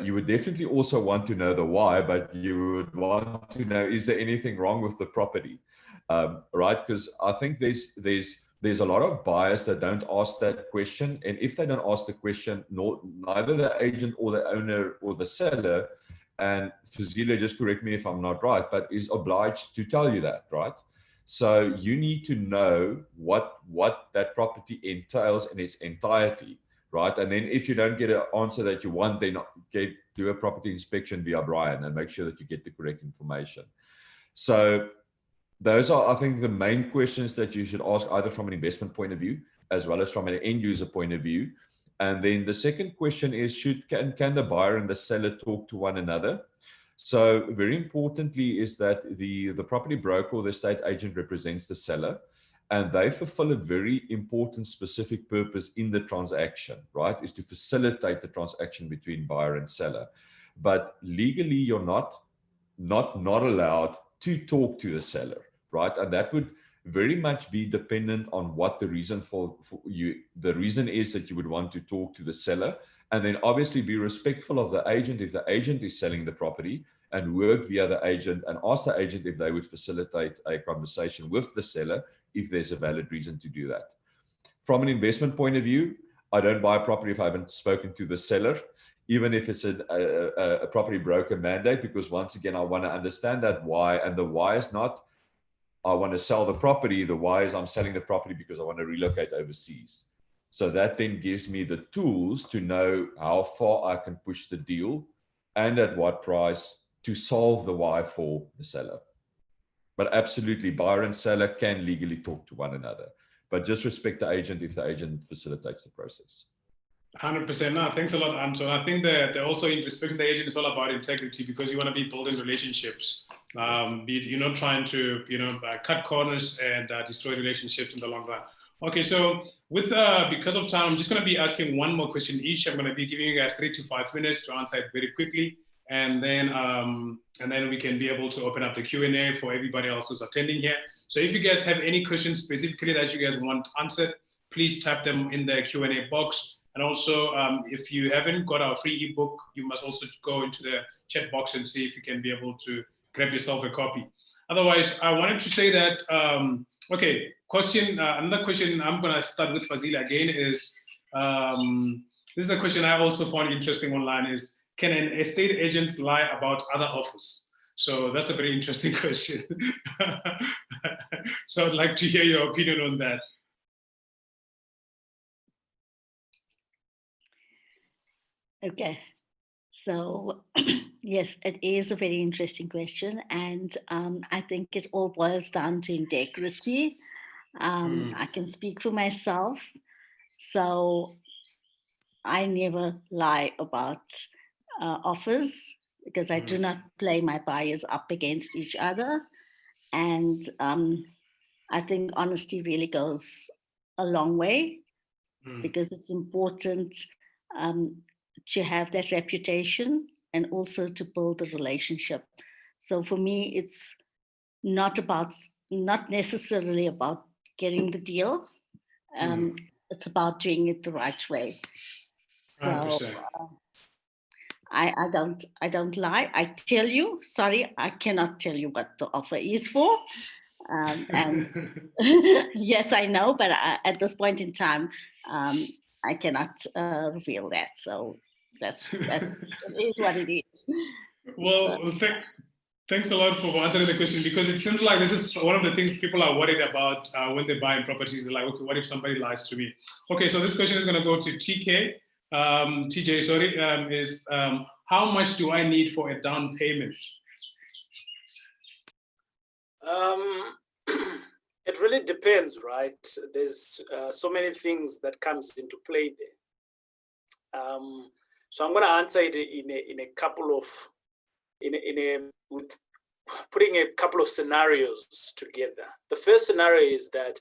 you would definitely also want to know the why, but you would want to know, is there anything wrong with the property, right? Because I think there's a lot of buyers that don't ask that question, and if they don't ask the question, neither the agent or the owner or the seller, and Fazila, just correct me if I'm not right, but is obliged to tell you that, right? So you need to know what that property entails in its entirety, right? And then if you don't get an answer that you want, then do a property inspection via Brian and make sure that you get the correct information. So those are, I think, the main questions that you should ask, either from an investment point of view, as well as from an end user point of view. And then the second question is, can the buyer and the seller talk to one another? So very importantly is that the property broker or the estate agent represents the seller, and they fulfill a very important specific purpose in the transaction, right? Is to facilitate the transaction between buyer and seller. But legally, you're not allowed to talk to the seller, right? And that would very much be dependent on what the reason for you, the reason is that you would want to talk to the seller. And then obviously be respectful of the agent if the agent is selling the property, and work via the agent and ask the agent if they would facilitate a conversation with the seller if there's a valid reason to do that. From an investment point of view, I don't buy a property if I haven't spoken to the seller, even if it's a property broker mandate, because once again, I want to understand that why, and the why is not I want to sell the property, the why is I'm selling the property because I want to relocate overseas. So that then gives me the tools to know how far I can push the deal and at what price to solve the why for the seller. But absolutely, buyer and seller can legally talk to one another, but just respect the agent if the agent facilitates the process. 100%. No, thanks a lot, Anton. I think that also in respecting the agent is all about integrity, because you want to be building relationships. You're not trying to, cut corners and destroy relationships in the long run. Okay, so because of time, I'm just going to be asking one more question each. I'm going to be giving you guys 3 to 5 minutes to answer it very quickly, and then we can be able to open up the Q&A for everybody else who's attending here. So if you guys have any questions specifically that you guys want answered, please type them in the Q&A box. And also, if you haven't got our free ebook, you must also go into the chat box and see if you can be able to grab yourself a copy. Otherwise, I wanted to say that, okay, another question I'm going to start with Fazila again is, this is a question I also found interesting online, is, can an estate agent lie about other offers? So that's a very interesting question. So I'd like to hear your opinion on that. Okay, so yes, it is a very interesting question, and I think it all boils down to integrity. I can speak for myself, so I never lie about offers, because I do not play my buyers up against each other, and I think honesty really goes a long way, because it's important to have that reputation and also to build a relationship. So for me, it's not necessarily about getting the deal. It's about doing it the right way. So I don't lie. I tell you, sorry, I cannot tell you what the offer is for. And yes, I know, but at this point in time, I cannot reveal that. So that's it is what it is. Well, thanks a lot for answering the question, because it seems like this is one of the things people are worried about when they buy properties. They're like, okay, what if somebody lies to me? Okay, so this question is going to go to TK. TJ, sorry, is how much do I need for a down payment? It really depends, right? There's so many things that comes into play there. So I'm going to answer it in a couple of with putting a couple of scenarios together. The first scenario is that,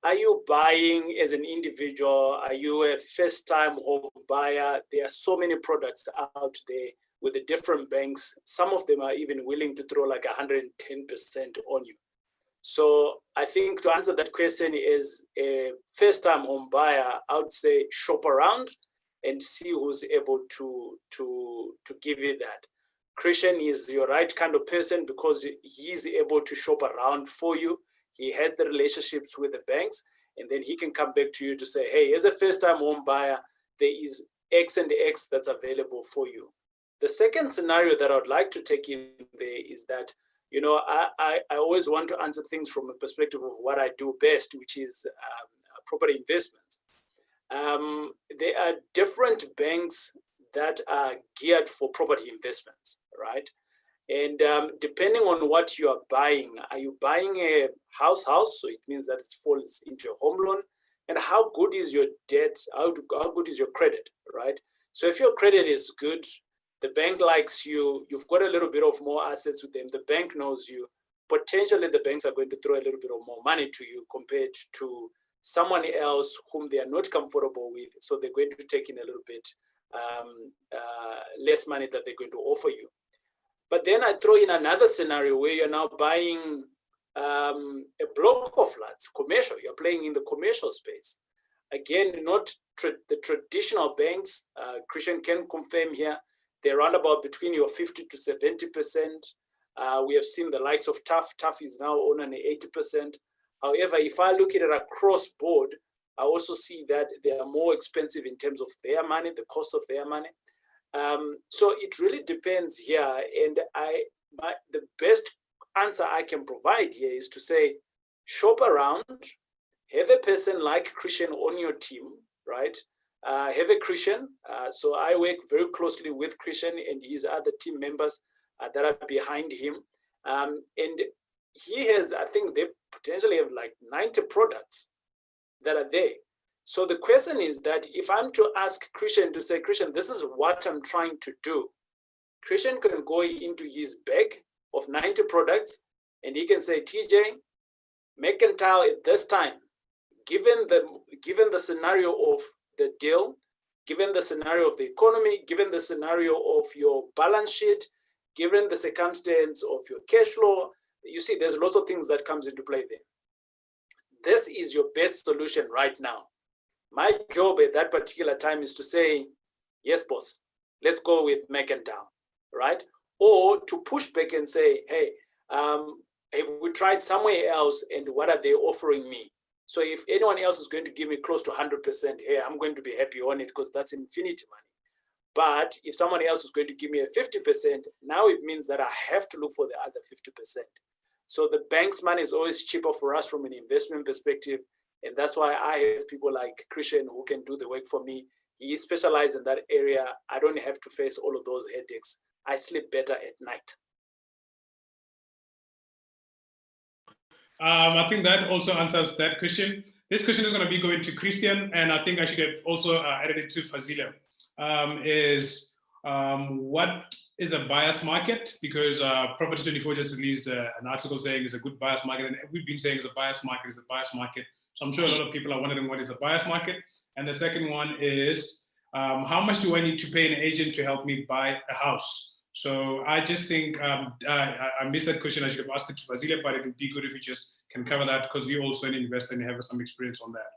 are you buying as an individual? Are you a first-time home buyer? There are so many products out there with the different banks. Some of them are even willing to throw like 110% on you. So I think to answer that question is a first-time home buyer, I would say shop around and see who's able to give you that. Christian is your right kind of person because he's able to shop around for you. He has the relationships with the banks, and then he can come back to you to say, hey, as a first-time home buyer, there is X and X that's available for you. The second scenario that I would like to take in there is that, you know, I always want to answer things from a perspective of what I do best, which is property investments. There are different banks that are geared for property investments, right? And depending on what you are you buying a house? So it means that it falls into a home loan. And how good is your debt? How good is your credit, right? So if your credit is good, the bank likes you, you've got a little bit of more assets with them, the bank knows you, potentially the banks are going to throw a little bit of more money to you compared to someone else whom they are not comfortable with. So they're going to take in a little bit less money that they're going to offer you. But then I throw in another scenario where you're now buying a block of flats, commercial, you're playing in the commercial space. Again, not the traditional banks, Christian can confirm here, they're around about between your 50 to 70%. We have seen the likes of TAF is now on an 80%. However, if I look at it across board, I also see that they are more expensive in terms of their money, the cost of their money. So it really depends here. And the best answer I can provide here is to say, shop around, have a person like Christian on your team, right? Have a Christian. So I work very closely with Christian and his other team members that are behind him. And he has, I think they potentially have like 90 products that are there. So the question is that if I'm to ask Christian to say, Christian, this is what I'm trying to do, Christian can go into his bag of 90 products and he can say, TJ, Mercantile at this time, given the scenario of the deal, given the scenario of the economy, given the scenario of your balance sheet, given the circumstance of your cash flow, you see, there's lots of things that comes into play there. This is your best solution right now. My job at that particular time is to say, yes, boss, let's go with Mercantile, right? Or to push back and say, hey, have we tried somewhere else and what are they offering me? So if anyone else is going to give me close to 100%, hey, I'm going to be happy on it because that's infinity money. But if someone else is going to give me a 50%, now it means that I have to look for the other 50%. So the bank's money is always cheaper for us from an investment perspective. And that's why I have people like Christian who can do the work for me. He specializes in that area. I don't have to face all of those headaches. I sleep better at night. I think that also answers that question. This question is going to be going to Christian, and I think I should have also added it to Fazila. What is a buyer's market? Because Property 24 just released an article saying it's a good buyer's market, and we've been saying it's a buyer's market, So I'm sure a lot of people are wondering what is a buyer's market. And the second one is, how much do I need to pay an agent to help me buy a house? So I just think I missed that question. I should have asked it to Fazila, but it would be good if you just can cover that because you're also an investor and you have some experience on that.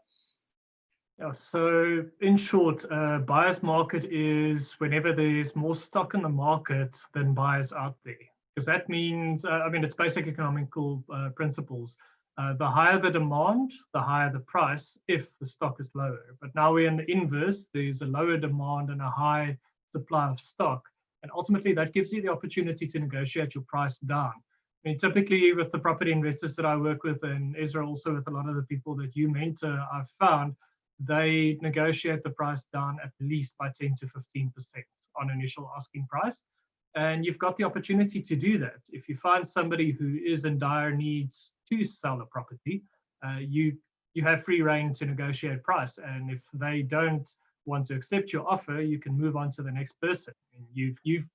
Yeah, so in short, buyer's market is whenever there's more stock in the market than buyers out there. Because that means, I mean, it's basic economical principles. The higher the demand, the higher the price if the stock is lower. But now we're in the inverse, there's a lower demand and a high supply of stock. And ultimately that gives you the opportunity to negotiate your price down. I mean, typically with the property investors that I work with, and Ezra also with a lot of the people that you mentor, I've found they negotiate the price down at least by 10 to 15% on initial asking price. And you've got the opportunity to do that. If you find somebody who is in dire needs to sell a property, you have free reign to negotiate price. And if they don't want to accept your offer, you can move on to the next person. And you've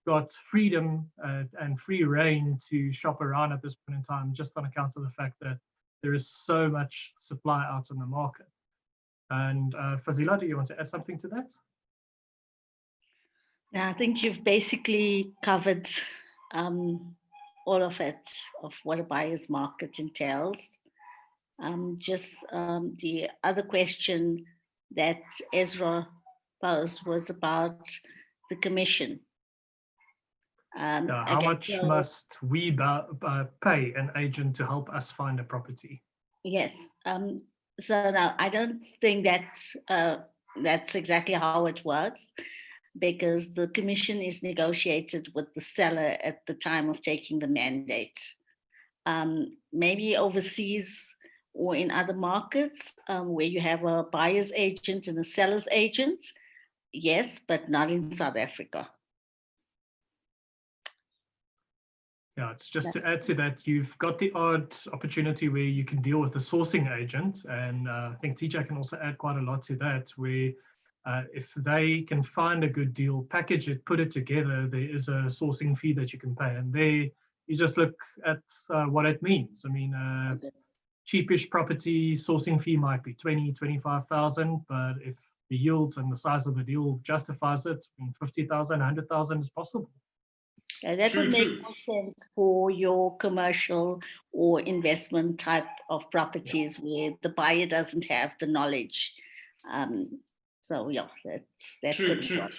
got freedom and free reign to shop around at this point in time, just on account of the fact that there is so much supply out in the market. And Fazila, do you want to add something to that? Yeah, I think you've basically covered all of it, of what a buyer's market entails. The other question that Ezra posed was about the commission. How much must we pay an agent to help us find a property? Yes. So now I don't think that that's exactly how it works, because the commission is negotiated with the seller at the time of taking the mandate. Maybe overseas or in other markets where you have a buyer's agent and a seller's agent, yes, but not in South Africa. Yeah, it's just to add to that, you've got the odd opportunity where you can deal with a sourcing agent, and I think TJ can also add quite a lot to that, where if they can find a good deal, package it, put it together, there is a sourcing fee that you can pay, and there you just look at what it means. I mean, cheapish property sourcing fee might be 20, 25,000, but if the yields and the size of the deal justifies it, 50,000, 100,000 is possible. That would make more sense for your commercial or investment type of properties where the buyer doesn't have the knowledge. So yeah, that's true.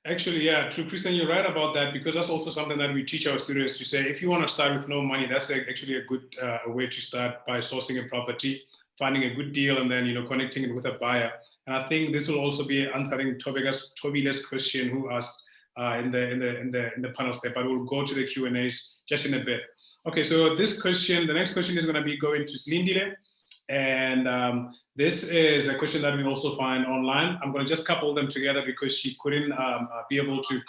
Actually, yeah, true, Kristine, you're right about that, because that's also something that we teach our students to say, if you want to start with no money, that's actually a good way to start, by sourcing a property, finding a good deal, and then connecting it with a buyer. And I think this will also be answering Tobila's question, who asked in the panel step, but we'll go to the Q&As just in a bit. Okay, so the next question is going to be going to Slindile, and this is a question that we also find online. I'm going to just couple them together because she couldn't be able to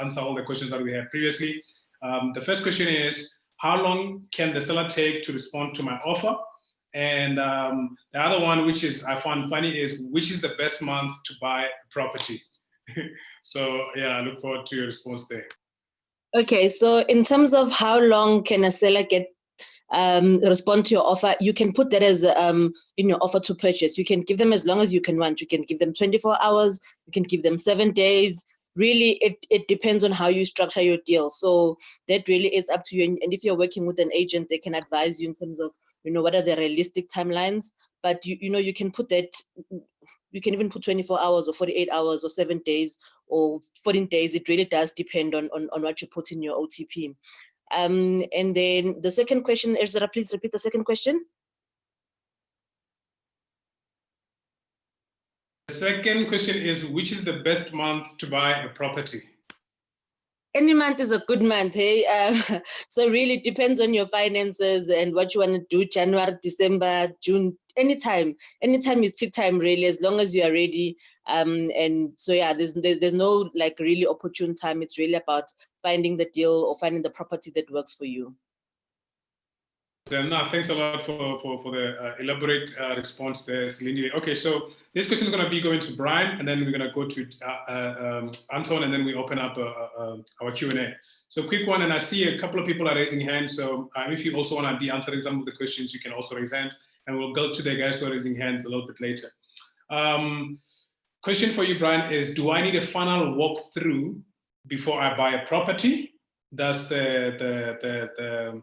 answer all the questions that we had previously. The first question is, how long can the seller take to respond to my offer? And the other one, which is I found funny, is which is the best month to buy a property? So yeah, I look forward to your response there. Okay, so in terms of how long can a seller respond to your offer, you can put that as in your offer to purchase. You can give them as long as you can want. You can give them 24 hours, you can give them 7 days. Really, it depends on how you structure your deal. So that really is up to you. And if you're working with an agent, they can advise you in terms of, what are the realistic timelines. But you can put that, you can even put 24 hours or 48 hours or 7 days or 14 days. It really does depend on what you put in your OTP. And then the second question, Ezra, please repeat the second question. The second question is, which is the best month to buy a property? Any month is a good month, hey? So really depends on your finances and what you want to do, January, December, June, anytime is tea time, really, as long as you are ready. And so yeah, there's no like really opportune time. It's really about finding the deal or finding the property that works for you. No, thanks a lot for the elaborate response there, Celine. Okay, so this question is going to be going to Brian, and then we're going to go to Anton, and then we open up our Q&A. So quick one, and I see a couple of people are raising hands, so if you also want to be answering some of the questions, you can also raise hands, and we'll go to the guys who are raising hands a little bit later. Question for you, Brian, is do I need a funnel walkthrough before I buy a property? That's the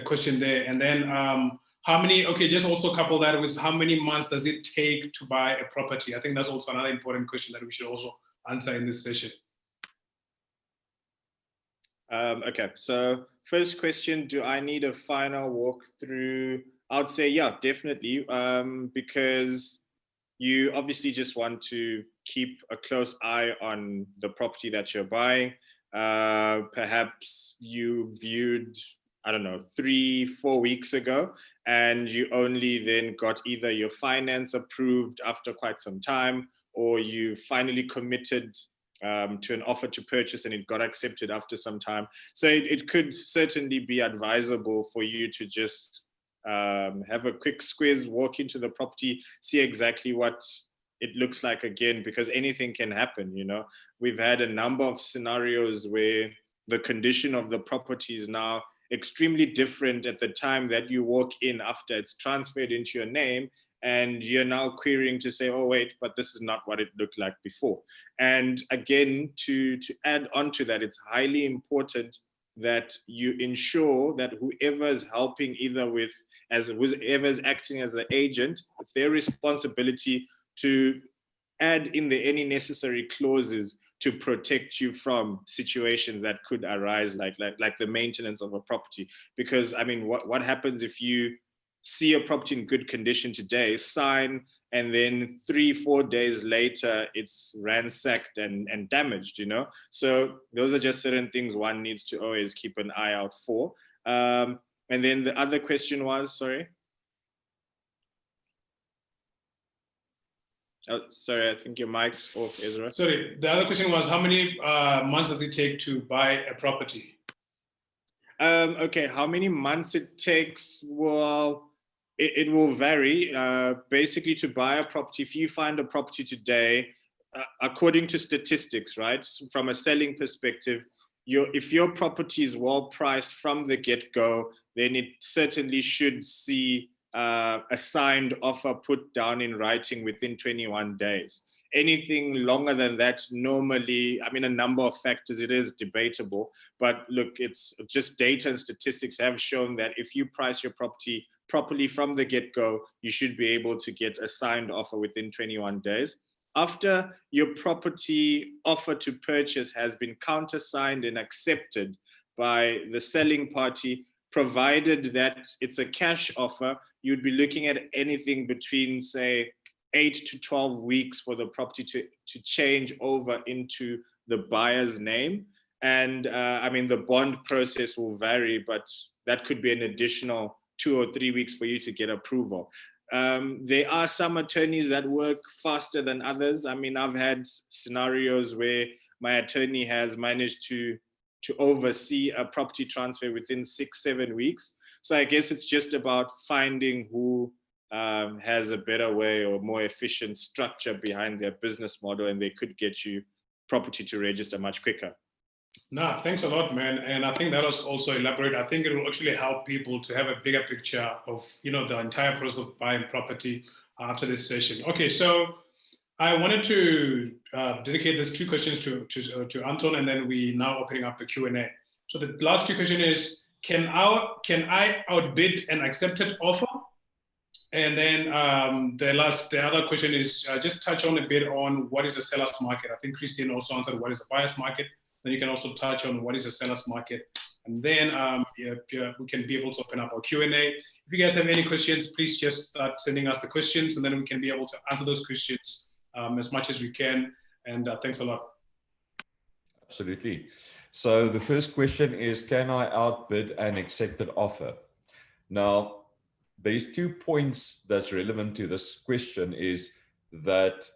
question there. And then how many, okay, just also couple that with how many months does it take to buy a property? I think that's also another important question that we should also answer in this session. Okay, so first question, do I need a final walkthrough? I'd say, yeah, definitely, because you obviously just want to keep a close eye on the property that you're buying. Perhaps you viewed, I don't know, 3-4 weeks ago, and you only then got either your finance approved after quite some time, or you finally committed to an offer to purchase and it got accepted after some time. So it could certainly be advisable for you to just have a quick squiz, walk into the property, see exactly what it looks like again, because anything can happen, you know. We've had a number of scenarios where the condition of the property is now extremely different at the time that you walk in after it's transferred into your name, and you're now querying to say, oh wait, but this is not what it looked like before. And again, to add on to that, it's highly important that you ensure that whoever is helping, either with, as whoever is acting as the agent, it's their responsibility to add in any necessary clauses to protect you from situations that could arise, like the maintenance of a property. Because I mean, what happens if you see a property in good condition today, sign, and then 3-4 days later it's ransacked and damaged, you know? So those are just certain things one needs to always keep an eye out for. And then the other question was, sorry? Oh, sorry, I think your mic's off, Ezra. Sorry, the other question was how many months does it take to buy a property? Okay, how many months it takes? Well, it will vary. Basically, to buy a property, if you find a property today, according to statistics, right, from a selling perspective, if your property is well priced from the get-go, then it certainly should see a signed offer put down in writing within 21 days. Anything longer than that, normally, I mean, a number of factors, it is debatable, but look, it's just data and statistics have shown that if you price your property properly from the get-go, you should be able to get a signed offer within 21 days. After your property offer to purchase has been countersigned and accepted by the selling party, provided that it's a cash offer, you'd be looking at anything between, say, 8 to 12 weeks for the property to change over into the buyer's name. And I mean, the bond process will vary, but that could be an additional 2 or 3 weeks for you to get approval. There are some attorneys that work faster than others. I mean, I've had scenarios where my attorney has managed to oversee a property transfer within 6-7 weeks. So I guess it's just about finding who has a better way or more efficient structure behind their business model, and they could get you property to register much quicker. No, thanks a lot, man. And I think that was also elaborate. I think it will actually help people to have a bigger picture of, you know, the entire process of buying property after this session. Okay, so I wanted to dedicate these 2 questions to Anton, and then we now opening up the Q&A. So the last 2 question is, can I outbid an accepted offer? And then the other question is just touch on a bit on what is the seller's market. I think Kristine also answered what is the buyer's market. Then you can also touch on what is the seller's market. And then we can be able to open up our Q&A. If you guys have any questions, please just start sending us the questions, and then we can be able to answer those questions as much as we can. And thanks a lot. Absolutely. So the first question is, can I outbid an accepted offer? Now, there's 2 points that's relevant to this question, is that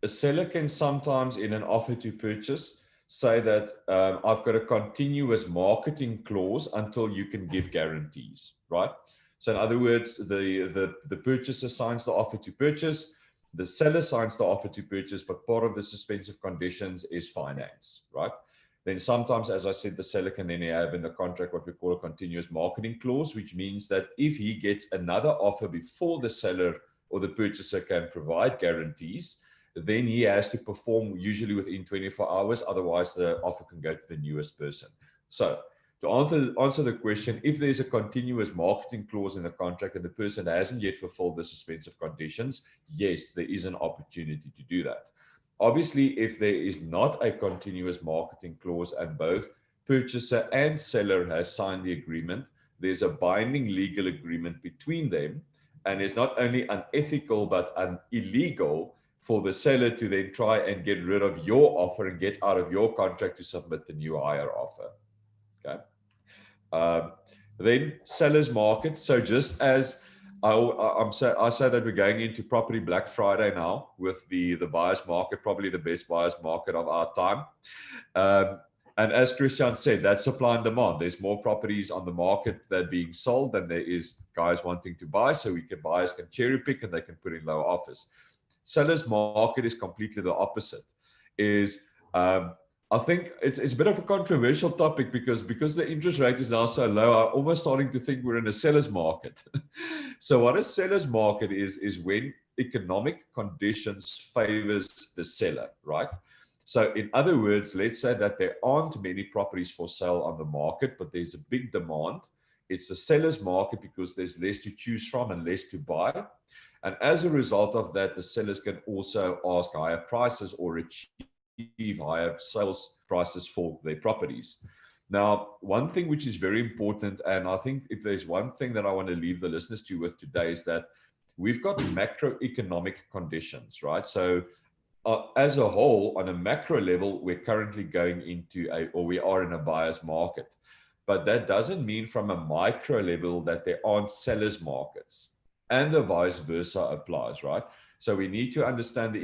a seller can sometimes in an offer to purchase say that I've got a continuous marketing clause until you can give guarantees, right? So in other words, the purchaser signs the offer to purchase, the seller signs the offer to purchase, but part of the suspensive conditions is finance, right? Then sometimes, as I said, the seller can then have in the contract what we call a continuous marketing clause, which means that if he gets another offer before the seller or the purchaser can provide guarantees, then he has to perform usually within 24 hours. Otherwise, the offer can go to the newest person. So To answer the question, if there's a continuous marketing clause in the contract and the person hasn't yet fulfilled the suspensive conditions, yes, there is an opportunity to do that. Obviously, if there is not a continuous marketing clause and both purchaser and seller has signed the agreement, there's a binding legal agreement between them, and it's not only unethical but illegal for the seller to then try and get rid of your offer and get out of your contract to submit the new higher offer. Okay. Then seller's market. So just as I say that we're going into property Black Friday now with the buyer's market, probably the best buyer's market of our time. And as Christian said, that's supply and demand. There's more properties on the market that are being sold than there is guys wanting to buy. So buyers can cherry pick and they can put in low offers. Seller's market is completely the opposite. I think it's a bit of a controversial topic because the interest rate is now so low, I'm almost starting to think we're in a seller's market. So what a seller's market is when economic conditions favors the seller, right? So in other words, let's say that there aren't many properties for sale on the market, but there's a big demand. It's a seller's market because there's less to choose from and less to buy. And as a result of that, the sellers can also ask higher prices or achieve higher sales prices for their properties. Now, one thing which is very important, and I think if there's one thing that I want to leave the listeners with today, is that we've got macroeconomic conditions, right? So as a whole, on a macro level, we're currently going into we are in a buyer's market. But that doesn't mean from a micro level that there aren't sellers markets, and the vice versa applies, right? So we need to understand the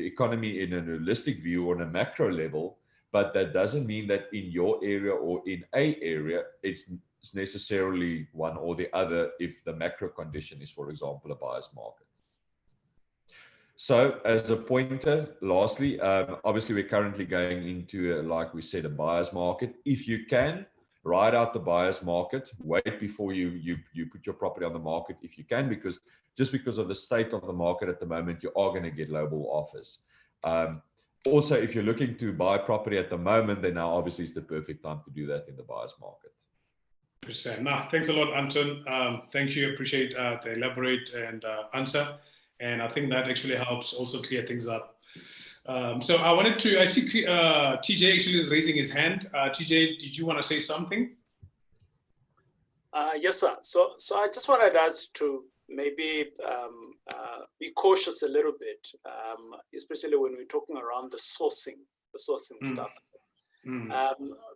economy in a holistic view on a macro level, but that doesn't mean that in your area or in a area, it's necessarily one or the other if the macro condition is, for example, a buyer's market. So as a pointer, lastly, obviously we're currently going into, like we said, a buyer's market. If you can, ride out the buyer's market, wait before you put your property on the market if you can, because of the state of the market at the moment, you are going to get lowball offers. Also, if you're looking to buy property at the moment, then now obviously is the perfect time to do that in the buyer's market. No, thanks a lot, Anton. Thank you. Appreciate the elaborate and answer. And I think that actually helps also clear things up. So I see TJ actually raising his hand. TJ, did you want to say something? Yes, sir. So I just wanted us to maybe be cautious a little bit, especially when we're talking around the sourcing stuff.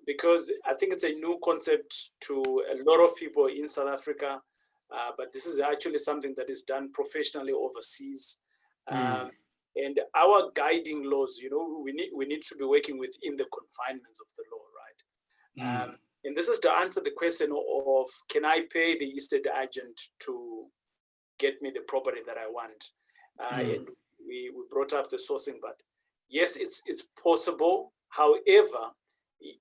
Because I think it's a new concept to a lot of people in South Africa, but this is actually something that is done professionally overseas. And our guiding laws, we need to be working within the confinements of the law, right? And this is to answer the question of, can I pay the estate agent to get me the property that I want? And we brought up the sourcing, but yes, it's possible. However,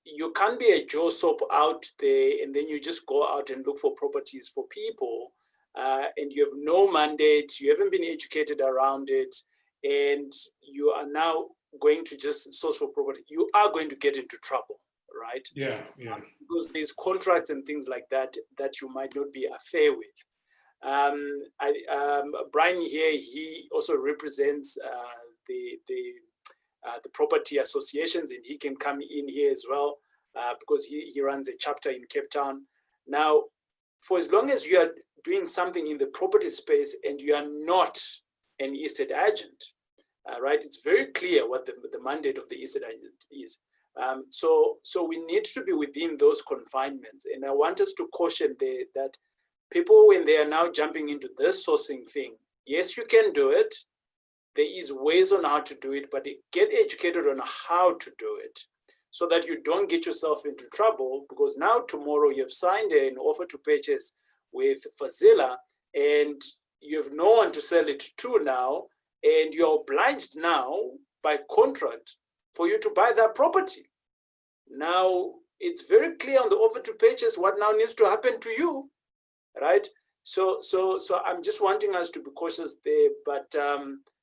you can't be a Joe Soap out there and then you just go out and look for properties for people and you have no mandate, you haven't been educated around it, and you are now going to just source for property. You are going to get into trouble, right? Yeah. Because there's contracts and things like that that you might not be affair with. Brian here, he also represents the property associations, and he can come in here as well because he runs a chapter in Cape Town. Now, for as long as you are doing something in the property space and you are not an estate agent, right? It's very clear what the mandate of the estate agent is. So we need to be within those confinements. And I want us to caution that people, when they are now jumping into this sourcing thing, yes, you can do it. There is ways on how to do it, but get educated on how to do it so that you don't get yourself into trouble, because now tomorrow you've signed an offer to purchase with Fazila and you have no one to sell it to now, and you're obliged now by contract for you to buy that property. Now, it's very clear on the offer to purchase what now needs to happen to you, right? So I'm just wanting us to be cautious there, but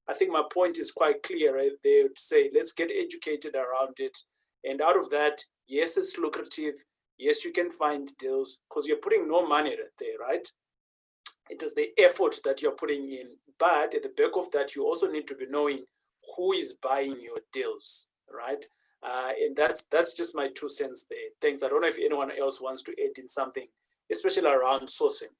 I think my point is quite clear right there to say, let's get educated around it. And out of that, yes, it's lucrative. yes, you can find deals because you're putting no money there, right? It is the effort that you're putting in. But at the back of that, you also need to be knowing who is buying your deals, right? And that's just my 2 cents there. Thanks. I don't know if anyone else wants to add in something, especially around sourcing.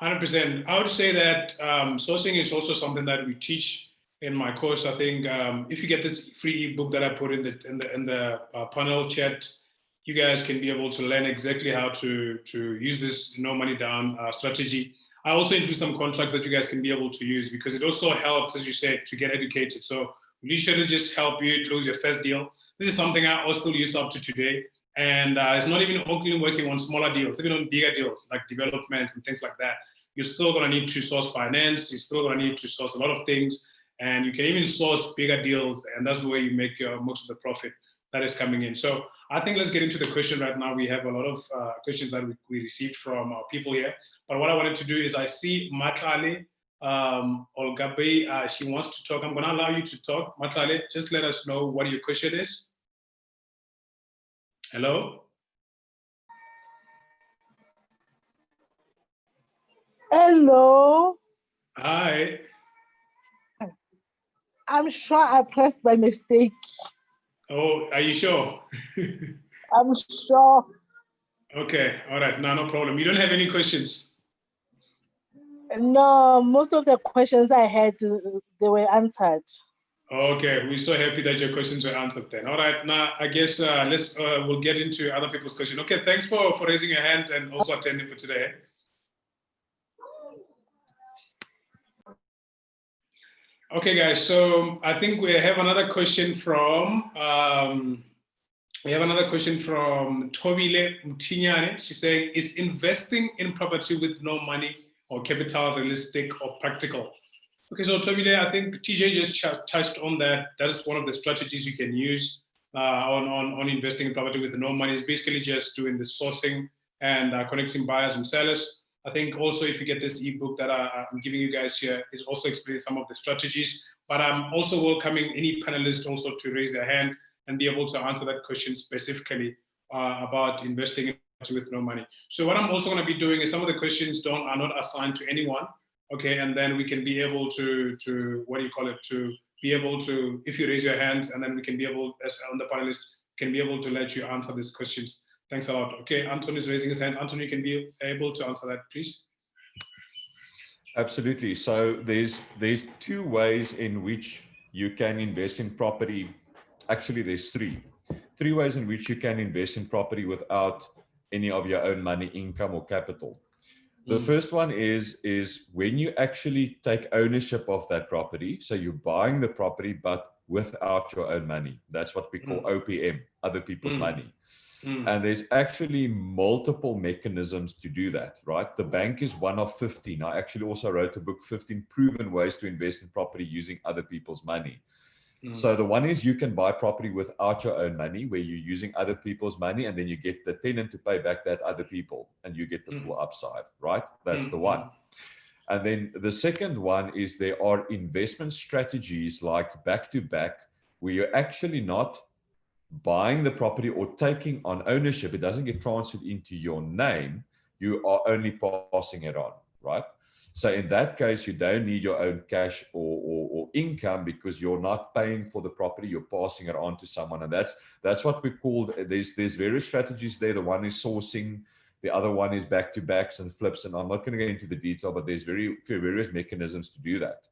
100%. I would say that sourcing is also something that we teach in my course. I think if you get this free ebook that I put in the panel chat, you guys can be able to learn exactly how to use this no money down strategy. I also include some contracts that you guys can be able to use because it also helps, as you said, to get educated. So we should just help you close your first deal. This is something I also use up to today. And it's not even only working on smaller deals, even on bigger deals like developments and things like that. You're still going to need to source finance. You're still going to need to source a lot of things. And you can even source bigger deals. And that's where you make most of the profit that is coming in. So I think let's get into the question right now. We have a lot of questions that we received from our people here. But what I wanted to do is I see Matlale Olgabe, she wants to talk. I'm going to allow you to talk. Matlale, just let us know what your question is. Hello? Hello. Hi. I'm sure I pressed by mistake. Oh, are you sure? I'm sure. Okay, all right, no problem. You don't have any questions? No, most of the questions I had, they were answered. Okay, we're so happy that your questions were answered then. All right, now I guess we'll get into other people's questions. Okay, thanks for raising your hand and also attending for today. Okay, guys, so I think we have another question from Tobile Mutinyane. She's saying, is investing in property with no money or capital realistic or practical? Okay, so Tobile, I think TJ just touched on that. That is one of the strategies you can use on investing in property with no money. Is basically just doing the sourcing and connecting buyers and sellers. I think also if you get this ebook that I'm giving you guys here, is also explaining some of the strategies. But I'm also welcoming any panelists also to raise their hand and be able to answer that question specifically about investing in property with no money. So what I'm also going to be doing is some of the questions are not assigned to anyone. Okay, and then we can be able to be able to, if you raise your hands, and then we can be able, as on the panelists, can be able to let you answer these questions. Thanks a lot. Okay, Anton is raising his hand. Anton, you can be able to answer that, please. Absolutely. So there's 2 ways in which you can invest in property. Actually, there's 3 ways in which you can invest in property without any of your own money, income, or capital. The first one is when you actually take ownership of that property. So you're buying the property, but without your own money. That's what we call OPM, other people's money. And there's actually multiple mechanisms to do that, right? The bank is one of 15. I actually also wrote a book, 15 proven ways to invest in property using other people's money. So the one is you can buy property without your own money, where you're using other people's money, and then you get the tenant to pay back that other people, and you get the full upside, right? That's the one. And then the second one is there are investment strategies like back-to-back, where you're actually not buying the property or taking on ownership. It doesn't get transferred into your name. You are only passing it on, right? So in that case, you don't need your own cash or income because you're not paying for the property. You're passing it on to someone, and that's what we call. There's various strategies there. The one is sourcing. The other one is back-to-backs and flips. And I'm not going to get into the detail, but there's various mechanisms to do that.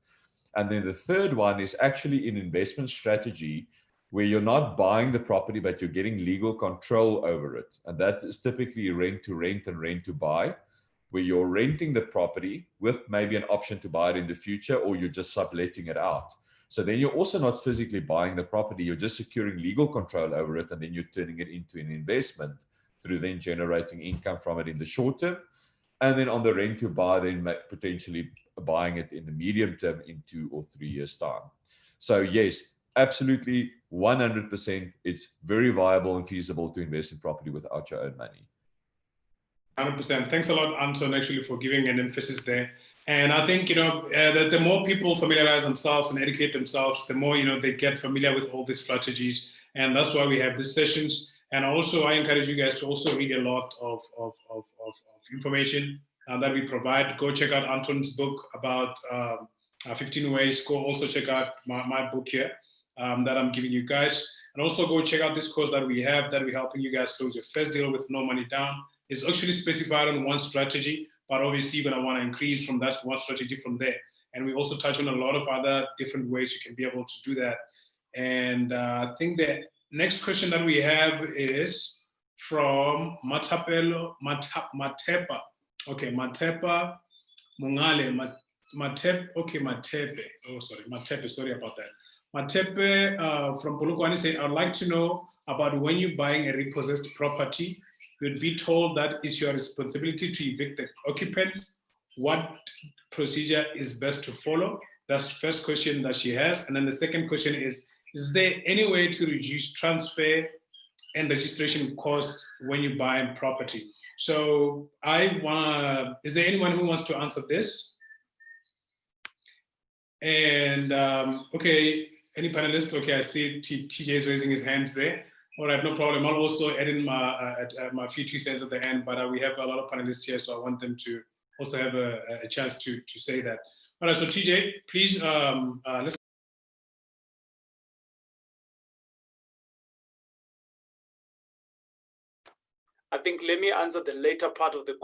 And then the third one is actually an investment strategy where you're not buying the property, but you're getting legal control over it. And that is typically rent to rent and rent to buy, where you're renting the property with maybe an option to buy it in the future, or you're just subletting it out. So then you're also not physically buying the property, you're just securing legal control over it, and then you're turning it into an investment through then generating income from it in the short term. And then on the rent to buy, then potentially buying it in the medium term in 2 or 3 years' time. So yes, absolutely, 100%, it's very viable and feasible to invest in property without your own money. 100%. Thanks a lot, Anton, actually, for giving an emphasis there. And I think, that the more people familiarize themselves and educate themselves, the more, they get familiar with all these strategies. And that's why we have these sessions. And also, I encourage you guys to also read a lot of information that we provide. Go check out Anton's book about 15 ways. Go also check out my book here that I'm giving you guys. And also go check out this course that we have that we're helping you guys close your first deal with no money down. It's actually specified on one strategy, but obviously you're gonna wanna increase from that one strategy from there. And we also touch on a lot of other different ways you can be able to do that. And I think the next question that we have is from Matepa. Okay, Matepa Mungale. Matepe. Oh, sorry, Matepe. Sorry about that. Matepe from Polokwane said, I'd like to know about when you're buying a repossessed property, you'd be told that it's your responsibility to evict the occupants. What procedure is best to follow? That's the first question that she has. And then the second question is there any way to reduce transfer and registration costs when you buy property? So is there anyone who wants to answer this? And okay, any panelists? Okay, I see TJ is raising his hands there. All right, no problem. I'll also add in my few 2 cents at the end, but we have a lot of panelists here, so I want them to also have a chance to say that. All right, so TJ, please, let's. I think let me answer the later part of the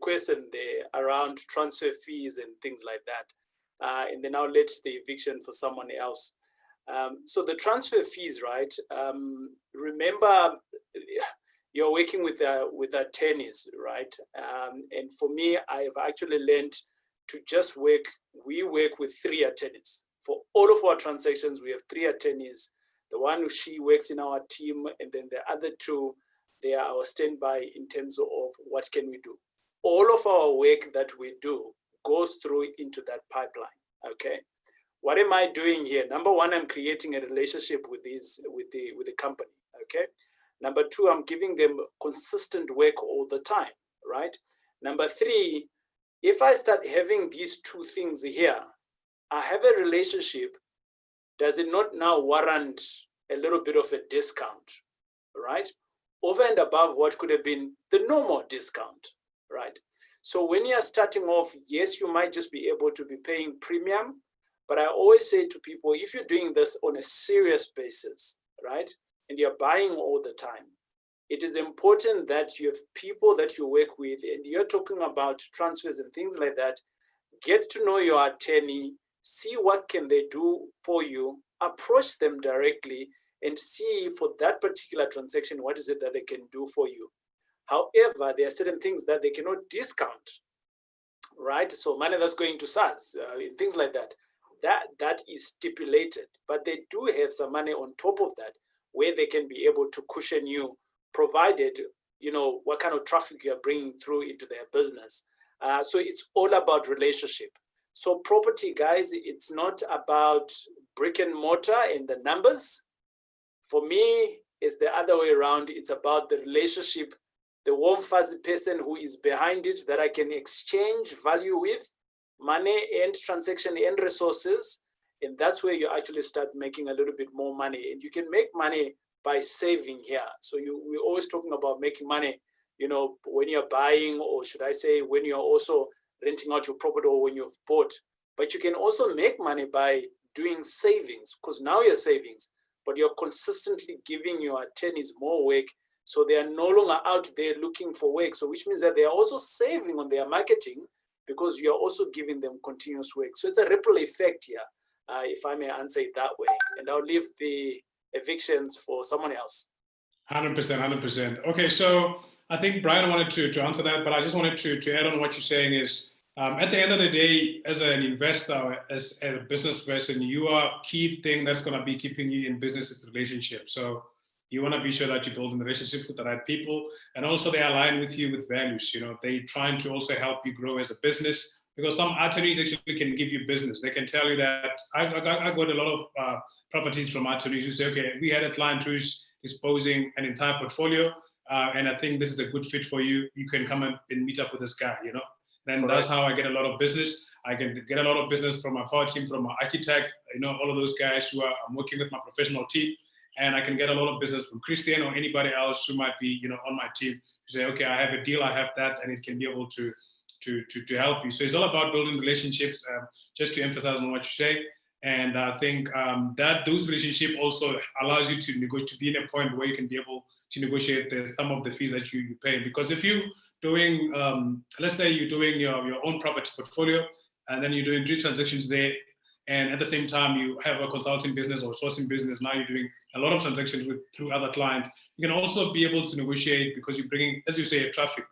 question there around transfer fees and things like that. And then I'll let the eviction for someone else. So the transfer fees, right? Remember, you're working with attorneys, right? And for me, I have actually learned to just we work with 3 attorneys. For all of our transactions, we have 3 attorneys. The one, she works in our team, and then the other 2, they are our standby in terms of what can we do. All of our work that we do goes through into that pipeline, okay? What am I doing here? Number 1, I'm creating a relationship with the company, okay? Number 2, I'm giving them consistent work all the time, right? Number 3, if I start having these 2 things here, I have a relationship, does it not now warrant a little bit of a discount, right? Over and above what could have been the normal discount, right? So when you're starting off, yes, you might just be able to be paying premium, but I always say to people, if you're doing this on a serious basis, right, and you're buying all the time, it is important that you have people that you work with, and you're talking about transfers and things like that. Get to know your attorney, see what can they do for you, approach them directly, and see for that particular transaction, what is it that they can do for you. However, there are certain things that they cannot discount, right? So money that's going to SARS, things like that, that is stipulated, but they do have some money on top of that where they can be able to cushion you, provided, you know, what kind of traffic you're bringing through into their business. So it's all about relationship. So property, guys, it's not about brick and mortar and the numbers. For me, it's the other way around. It's about the relationship, the warm, fuzzy person who is behind it that I can exchange value with, money and transaction and resources. And that's where you actually start making a little bit more money. And you can make money by saving here. So we're always talking about making money, you know, when you're buying, or should I say, when you're also renting out your property or when you've bought. But you can also make money by doing savings, because now you're savings, but you're consistently giving your attorneys more work. So they are no longer out there looking for work. So which means that they are also saving on their marketing, because you're also giving them continuous work. So it's a ripple effect here, if I may answer it that way. And I'll leave the evictions for someone else. 100%. Okay, so I think Brian wanted to answer that, but I just wanted to add on what you're saying is, at the end of the day, as an investor, as a business person, your key thing that's going to be keeping you in business is relationship. So you want to be sure that you're building relationships with the right people, and also they align with you with values. You know, they're trying to also help you grow as a business, because some attorneys actually can give you business. They can tell you that I got a lot of properties from attorneys who say, okay, we had a client who's disposing an entire portfolio, and I think this is a good fit for you. You can come and meet up with this guy, you know. And that's how I get a lot of business. I can get a lot of business from my power team, from my architect, you know, all of those guys who I'm working with my professional team. and I can get a lot of business from Kristine or anybody else who might be, on my team to say, okay, I have a deal, I have that, and it can be able to help you. So it's all about building relationships, just to emphasize on what you say. And I think that those relationships also allows you to be in a point where you can be able to negotiate some of the fees that you pay. Because if you're doing, let's say you're doing your own property portfolio, and then you're doing 3 transactions there, and at the same time you have a consulting business or sourcing business, now you're doing a lot of transactions through other clients, you can also be able to negotiate, because you're bringing, as you say, traffic.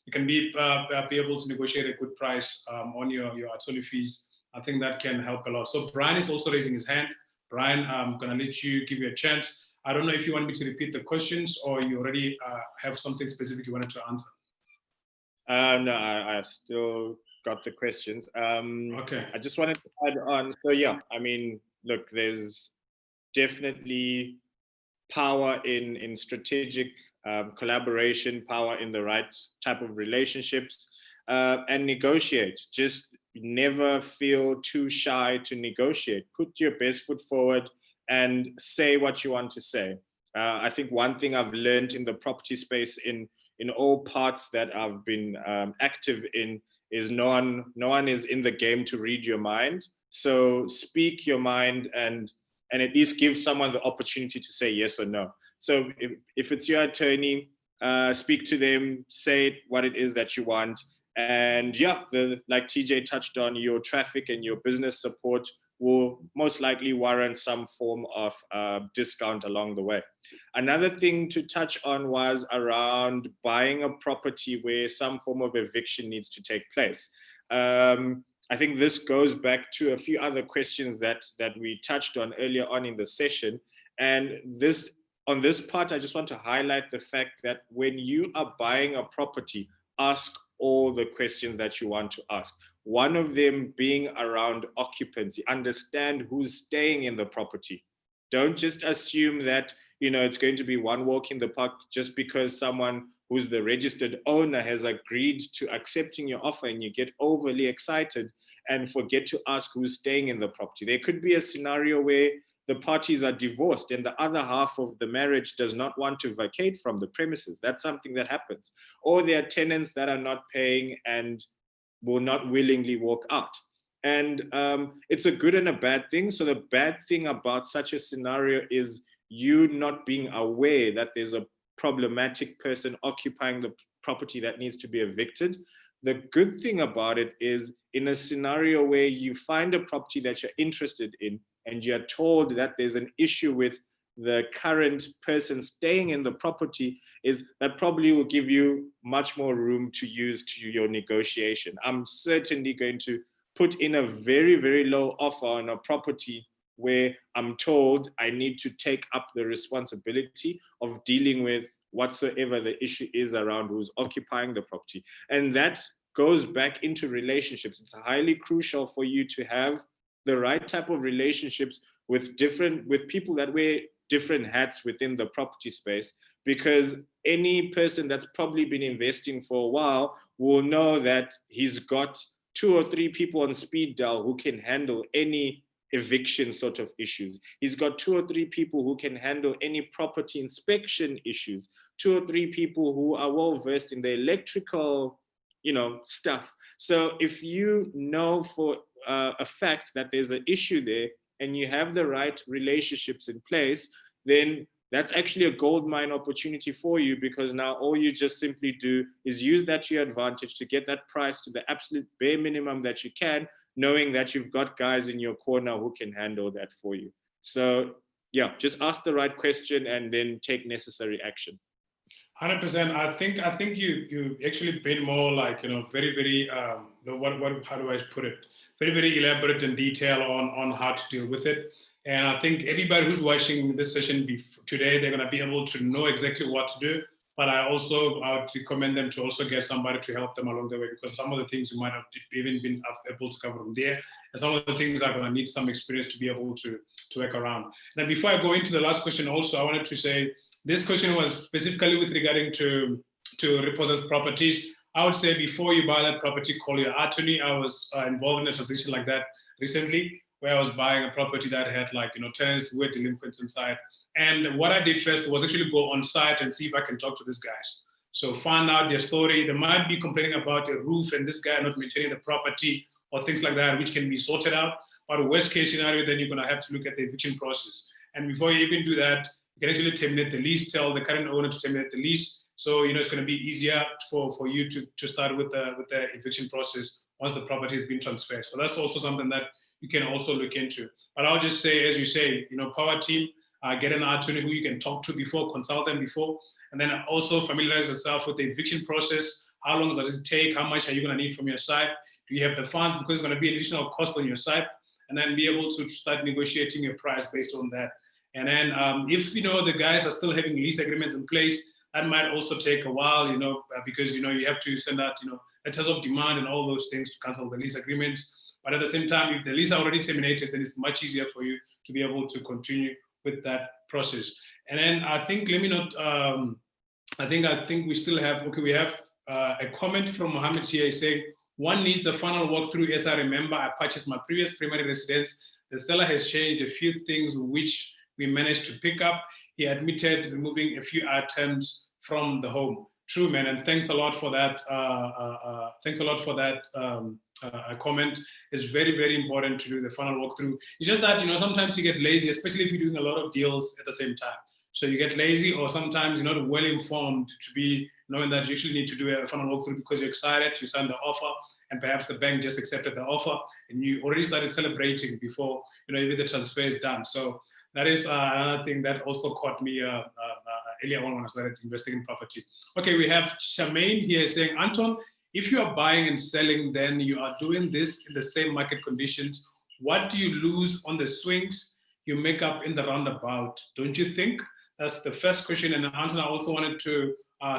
You can be able to negotiate a good price on your attorney fees. I think that can help a lot. So Brian is also raising his hand. Brian, I'm going to give you a chance. I don't know if you want me to repeat the questions or you already have something specific you wanted to answer. No, I still got the questions. Okay. I just wanted to add on. So yeah, I mean, look, there's definitely power in strategic collaboration, power in the right type of relationships, and negotiate. Just never feel too shy to negotiate. Put your best foot forward and say what you want to say. I think one thing I've learned in the property space in all parts that I've been active in is no one is in the game to read your mind. So speak your mind and at least give someone the opportunity to say yes or no. So if it's your attorney, speak to them, say what it is that you want. And yeah, like TJ touched on, your traffic and your business support will most likely warrant some form of discount along the way. Another thing to touch on was around buying a property where some form of eviction needs to take place. I think this goes back to a few other questions that we touched on earlier on in the session. And on this part, I just want to highlight the fact that when you are buying a property, ask all the questions that you want to ask. One of them being around occupancy. Understand who's staying in the property. Don't just assume that it's going to be one walk in the park just because someone who's the registered owner has agreed to accepting your offer and you get overly excited and forget to ask who's staying in the property. There could be a scenario where the parties are divorced and the other half of the marriage does not want to vacate from the premises. That's something that happens. Or there are tenants that are not paying and will not willingly walk out. And it's a good and a bad thing. So the bad thing about such a scenario is you not being aware that there's a problematic person occupying the property that needs to be evicted. The good thing about it is in a scenario where you find a property that you're interested in and you're told that there's an issue with the current person staying in the property, is that probably will give you much more room to use to your negotiation. I'm certainly going to put in a very, very low offer on a property where I'm told I need to take up the responsibility of dealing with whatsoever the issue is around who's occupying the property. And that goes back into relationships. It's highly crucial for you to have the right type of relationships with people that wear different hats within the property space, because any person that's probably been investing for a while will know that he's got 2 or 3 people on speed dial who can handle any eviction sort of issues. He's got 2 or 3 people who can handle any property inspection issues, 2 or 3 people who are well versed in the electrical, stuff. So if you know for a fact that there's an issue there and you have the right relationships in place, then that's actually a goldmine opportunity for you, because now all you just simply do is use that to your advantage to get that price to the absolute bare minimum that you can, knowing that you've got guys in your corner who can handle that for you. So yeah, just ask the right question and then take necessary action. 100%. I think you actually been more like, very, very, how do I put it? Very, very elaborate and detail on how to deal with it. And I think everybody who's watching this session today, they're going to be able to know exactly what to do. But I would recommend them to also get somebody to help them along the way, because some of the things you might have even been able to cover from there. And some of the things are going to need some experience to be able to work around. And before I go into the last question also, I wanted to say, this question was specifically with regarding to repossessed properties. I would say before you buy that property, call your attorney. I was involved in a transaction like that recently. where I was buying a property that had like, tenants who were delinquents inside. And what I did first was actually go on site and see if I can talk to these guys. So find out their story. They might be complaining about a roof and this guy not maintaining the property or things like that, which can be sorted out. But worst case scenario, then you're gonna have to look at the eviction process. And before you even do that, you can actually terminate the lease, tell the current owner to terminate the lease. So, it's gonna be easier for you to start with the eviction process once the property has been transferred. So that's also something that you can also look into. But I'll just say, as you say, power team, get an attorney who you can talk to before, consult them before, and then also familiarize yourself with the eviction process. How long does it take? How much are you going to need from your side? Do you have the funds? Because it's going to be an additional cost on your side, and then be able to start negotiating your price based on that. And then if the guys are still having lease agreements in place, that might also take a while, because you have to send out letters of demand and all those things to cancel the lease agreements. But at the same time, if the lease are already terminated, then it's much easier for you to be able to continue with that process. And then I think, I think we still have, we have a comment from Mohammed here saying, one needs the final walkthrough. As I remember, I purchased my previous primary residence. The seller has changed a few things which we managed to pick up. He admitted removing a few items from the home. True, man, and thanks a lot for that. Comment. It's very, very important to do the final walkthrough. It's just that, sometimes you get lazy, especially if you're doing a lot of deals at the same time. So you get lazy, or sometimes you're not well informed to be knowing that you actually need to do a final walkthrough because you're excited, you signed the offer, and perhaps the bank just accepted the offer, and you already started celebrating before, even the transfer is done. So that is another thing that also caught me earlier on when I started investing in property. Okay, we have Charmaine here saying, Anton, if you are buying and selling, then you are doing this in the same market conditions. What do you lose on the swings you make up in the roundabout? Don't you think? That's the first question. And Anton, I also wanted to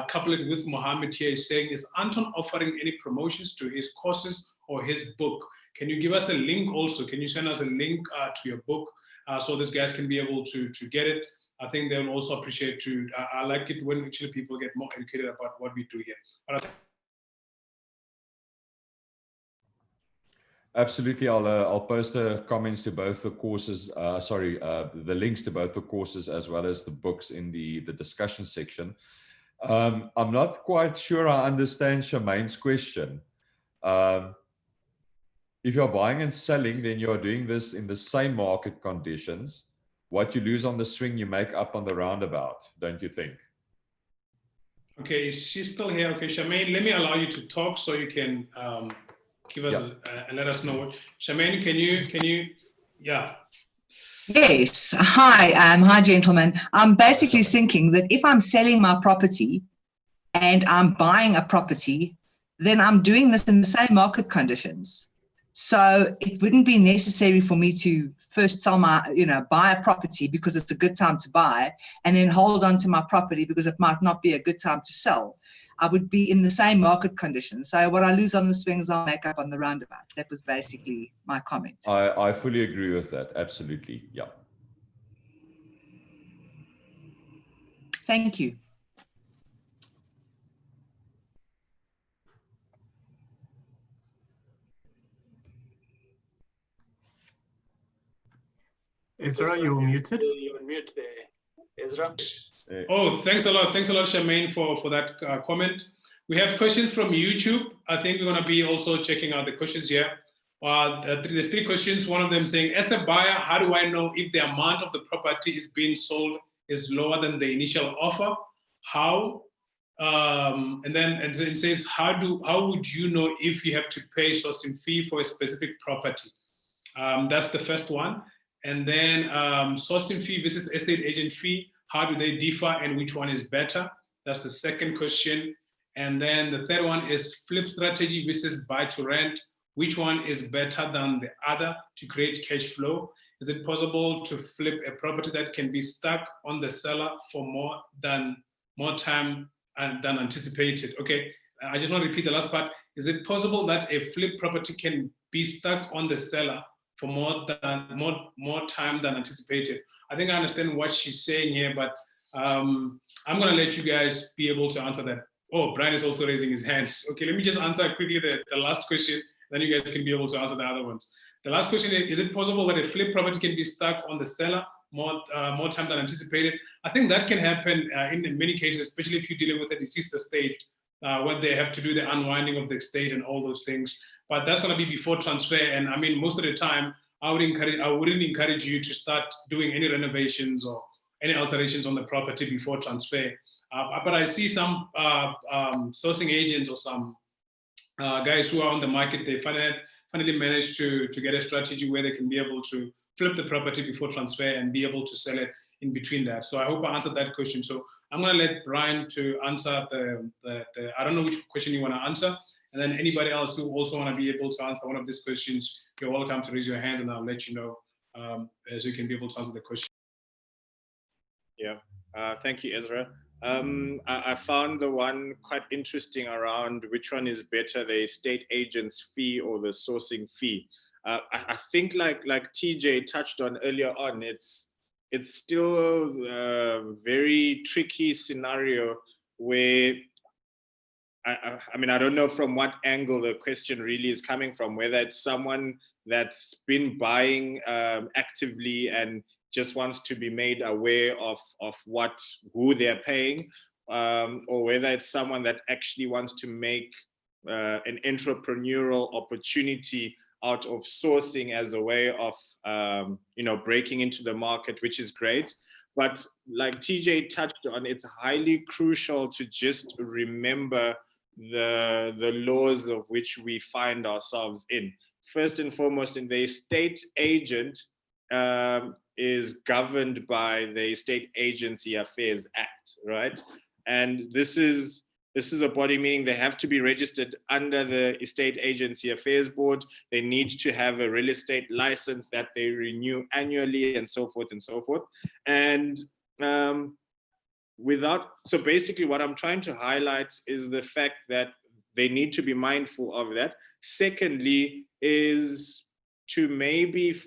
couple it with Mohammed here saying, is Anton offering any promotions to his courses or his book? Can you give us a link also? Can you send us a link to your book so these guys can be able to get it? I think they'll also appreciate to, I like it when actually people get more educated about what we do here. But Absolutely, I'll post the comments to both the courses, the links to both the courses as well as the books in the discussion section. I'm not quite sure I understand Charmaine's question. If you're buying and selling, then you're doing this in the same market conditions. What you lose on the swing, you make up on the roundabout, don't you think? Okay, she's still here. Okay, Charmaine, let me allow you to talk so you can give us and let us know what. Charmaine, can you, yeah. Yes. Hi, hi, gentlemen. I'm basically thinking that if I'm selling my property and I'm buying a property, then I'm doing this in the same market conditions. So it wouldn't be necessary for me to first sell my, buy a property because it's a good time to buy and then hold on to my property because it might not be a good time to sell. I would be in the same market conditions. So what I lose on the swings, I'll make up on the roundabout. That was basically my comment. I fully agree with that. Absolutely. Yeah. Thank you. Ezra, you're muted. You're on mute there, Ezra. Oh, thanks a lot. Thanks a lot, Charmaine, for that comment. We have questions from YouTube. I think we're going to be also checking out the questions here. There's 3 questions. One of them saying, as a buyer, how do I know if the amount of the property is being sold is lower than the initial offer? How? And then it says, how would you know if you have to pay sourcing fee for a specific property? That's the first one. And then sourcing fee versus estate agent fee, how do they differ and which one is better? That's the second question. And then the third one is flip strategy versus buy to rent. Which one is better than the other to create cash flow? Is it possible to flip a property that can be stuck on the seller for more time than anticipated? Okay, I just want to repeat the last part. Is it possible that a flip property can be stuck on the seller for more time than anticipated? I think I understand what she's saying here, but I'm going to let you guys be able to answer that. Oh, Brian is also raising his hands. Okay, let me just answer quickly the last question, then you guys can be able to answer the other ones. The last question is it possible that a flip property can be stuck on the seller more time than anticipated? I think that can happen in many cases, especially if you're dealing with a deceased estate, where they have to do the unwinding of the estate and all those things. But that's going to be before transfer. And I mean, most of the time, I wouldn't encourage you to start doing any renovations or any alterations on the property before transfer. But I see some sourcing agents or some guys who are on the market, they finally managed to get a strategy where they can be able to flip the property before transfer and be able to sell it in between that. So I hope I answered that question. So I'm going to let Brian to answer the I don't know which question you want to answer. And then anybody else who also want to be able to answer one of these questions, you're welcome to raise your hand and I'll let you know as you can be able to answer the question. Yeah, thank you, Ezra. I found the one quite interesting around which one is better, the estate agent's fee or the sourcing fee. I think like TJ touched on earlier on, it's still a very tricky scenario where I mean, I don't know from what angle the question really is coming from, whether it's someone that's been buying actively and just wants to be made aware of who they're paying, or whether it's someone that actually wants to make an entrepreneurial opportunity out of sourcing as a way of breaking into the market, which is great. But like TJ touched on, it's highly crucial to just remember the laws of which we find ourselves in. First and foremost, in the estate agent is governed by the Estate Agency Affairs Act, right? And this is a body, meaning they have to be registered under the Estate Agency Affairs Board. They need to have a real estate license that they renew annually and so forth and so forth. And so basically what I'm trying to highlight is the fact that they need to be mindful of that. Secondly is to maybe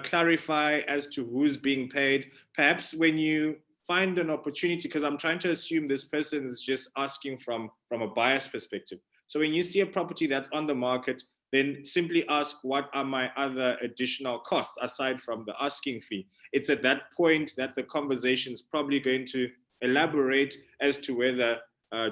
clarify as to who's being paid. Perhaps when you find an opportunity, because I'm trying to assume this person is just asking from a buyer's perspective. So when you see a property that's on the market, then simply ask, what are my other additional costs aside from the asking fee? It's at that point that the conversation is probably going to elaborate as to whether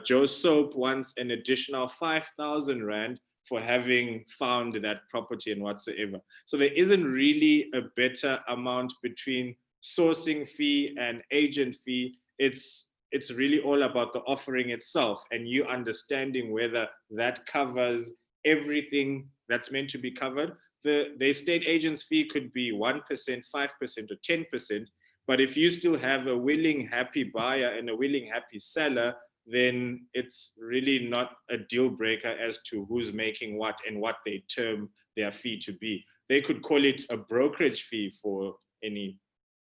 Joe Soap wants an additional 5,000 Rand for having found that property and whatsoever. So there isn't really a better amount between sourcing fee and agent fee. It's really all about the offering itself and you understanding whether that covers everything that's meant to be covered. The estate agent's fee could be 1%, 5%, or 10%. But if you still have a willing, happy buyer and a willing, happy seller, then it's really not a deal breaker as to who's making what and what they term their fee to be. They could call it a brokerage fee for any,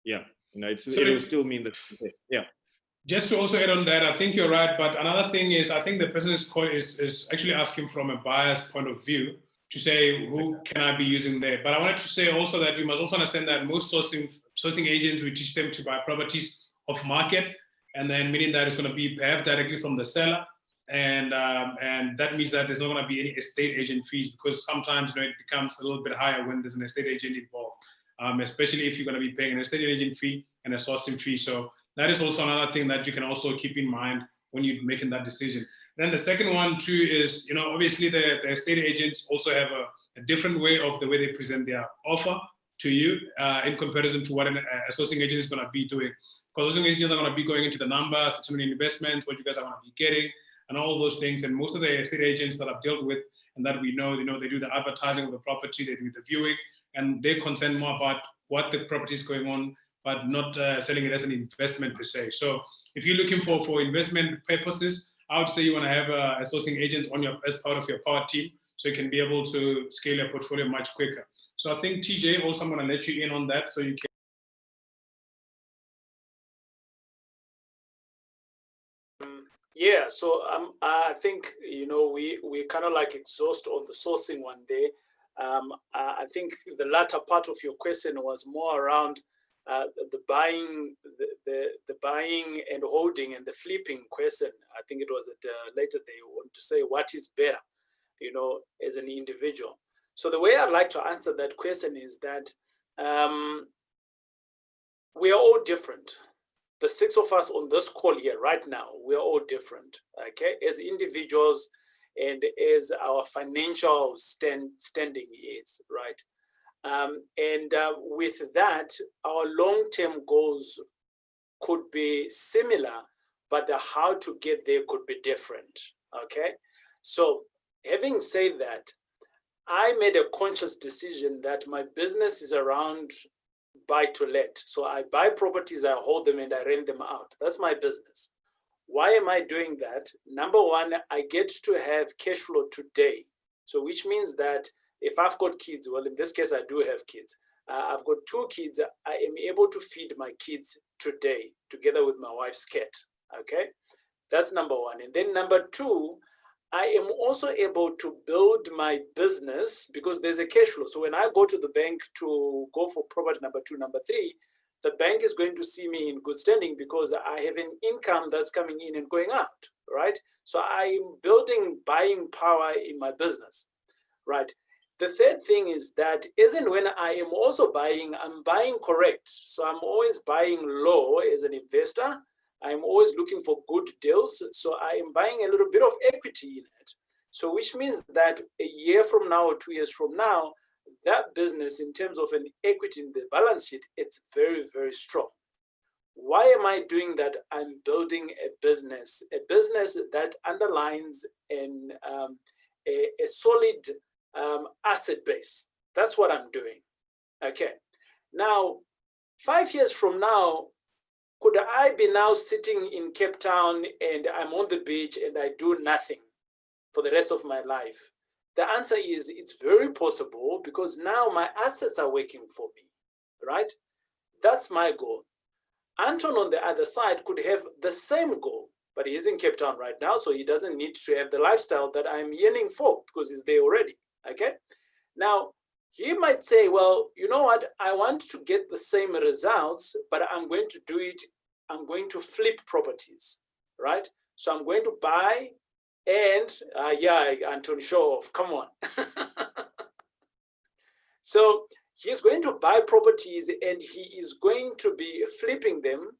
it'll still mean that, yeah. Just to also add on that, I think you're right. But another thing is, I think the person is actually asking from a buyer's point of view to say, who can I be using there? But I wanted to say also that you must also understand that most sourcing agents, we teach them to buy properties off market, and then meaning that it's going to be perhaps directly from the seller. And that means that there's not going to be any estate agent fees, because sometimes it becomes a little bit higher when there's an estate agent involved, especially if you're going to be paying an estate agent fee and a sourcing fee. So that is also another thing that you can also keep in mind when you're making that decision. Then the second one too is, obviously the estate agents also have a different way of the way they present their offer to you in comparison to what a sourcing agent is going to be doing. Because sourcing agents are going to be going into the numbers, determining investments, what you guys are going to be getting, and all those things. And most of the estate agents that I've dealt with and that we know, they do the advertising of the property, they do the viewing, and they're concerned more about what the property is going on, but not selling it as an investment per se. So if you're looking for investment purposes, I would say you want to have a sourcing agent as part of your power team, so you can be able to scale your portfolio much quicker. So I think TJ, also I'm going to let you in on that, so you can. Yeah, so I think we kind of like exhaust on the sourcing one day. I think the latter part of your question was more around the buying, the buying and holding and the flipping question. I think it was at later they want to say what is better, as an individual. So the way I'd like to answer that question is that we are all different. The 6 of us on this call here right now, we are all different, okay, as individuals and as our financial standing is, right? With that, our long-term goals could be similar, but the how to get there could be different, okay? So having said that, I made a conscious decision that my business is around buy to let. So I buy properties, I hold them and I rent them out. That's my business. Why am I doing that? Number one, I get to have cash flow today. So which means that if I've got kids, well, in this case, I do have kids. I've got 2 kids. I am able to feed my kids today together with my wife's cat, okay? That's number one. And then number 2, I am also able to build my business because there's a cash flow. So when I go to the bank to go for property number 2, number 3, the bank is going to see me in good standing because I have an income that's coming in and going out, right? So I'm building buying power in my business, right? The third thing is that isn't when I am also buying, I'm buying correct. So I'm always buying low as an investor. I'm always looking for good deals. So I am buying a little bit of equity in it. So which means that a year from now or 2 years from now, that business in terms of an equity in the balance sheet, it's very, very strong. Why am I doing that? I'm building a business that underlines a solid asset base. That's what I'm doing. Okay. Now, 5 years from now, could I be now sitting in Cape Town and I'm on the beach and I do nothing for the rest of my life? The answer is it's very possible because now my assets are working for me, right? That's my goal. Anton on the other side could have the same goal, but he's in Cape Town right now, so he doesn't need to have the lifestyle that I'm yearning for because he's there already, okay? Now, he might say, well, you know what? I want to get the same results, but I'm going to do it. I'm going to flip properties, right? So I'm going to buy and, yeah, Anton, show off, come on. So he's going to buy properties and he is going to be flipping them.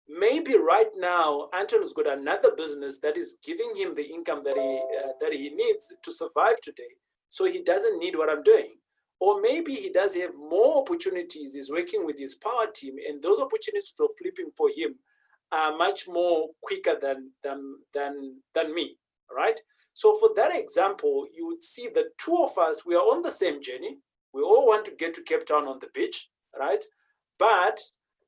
Maybe right now, Anton's got another business that is giving him the income that he needs to survive today. So he doesn't need what I'm doing. Or maybe he does have more opportunities. He's working with his power team, and those opportunities of flipping for him are much more quicker than me, right? So for that example, you would see the 2 of us, we are on the same journey. We all want to get to Cape Town on the beach, right? But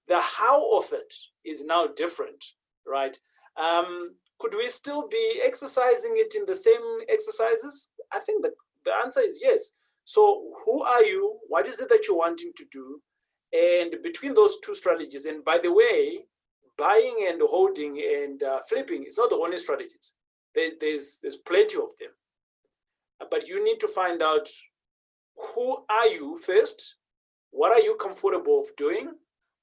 the how of it is now different, right? Could we still be exercising it in the same exercises? I think the answer is yes. So who are you? What is it that you're wanting to do? And between those 2 strategies, and by the way, buying and holding and flipping is not the only strategies. There's plenty of them. But you need to find out who are you first? What are you comfortable of doing?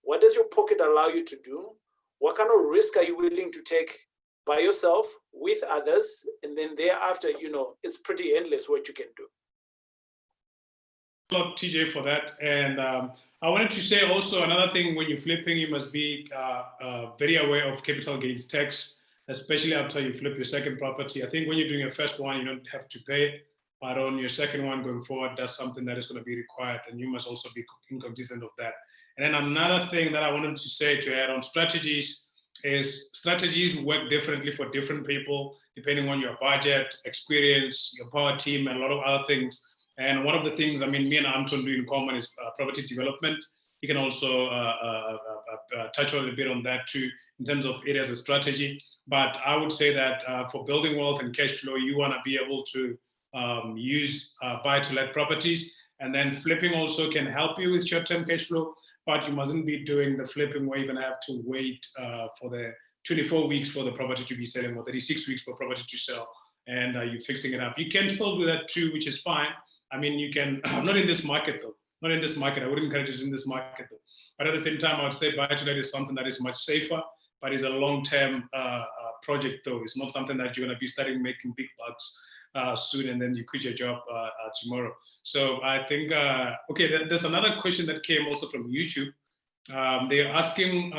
What does your pocket allow you to do? What kind of risk are you willing to take by yourself, with others? And then thereafter, you know, it's pretty endless what you can do. A lot, TJ, for that. And I wanted to say also another thing: when you're flipping, you must be very aware of capital gains tax, especially after you flip your second property. I think when you're doing your first one, you don't have to pay it, but on your second one going forward, that's something that is going to be required, and you must also be cognizant of that. And then another thing that I wanted to say to add on strategies is strategies work differently for different people, depending on your budget, experience, your power team, and a lot of other things. And one of the things, I mean, me and Anton do in common is property development. You can also touch on a bit on that too, in terms of areas of strategy. But I would say that for building wealth and cash flow, you want to be able to use buy-to-let properties. And then flipping also can help you with short-term cash flow, but you mustn't be doing the flipping where you're going to have to wait for the 24 weeks for the property to be selling or 36 weeks for property to sell, and you're fixing it up. You can still do that too, which is fine. I mean, you can, not in this market though, not in this market. I wouldn't encourage it in this market though. But at the same time, I would say buy-to-let is something that is much safer, but is a long-term project though. It's not something that you're going to be starting making big bucks soon and then you quit your job tomorrow. So I think, okay, there's another question that came also from YouTube. They're asking,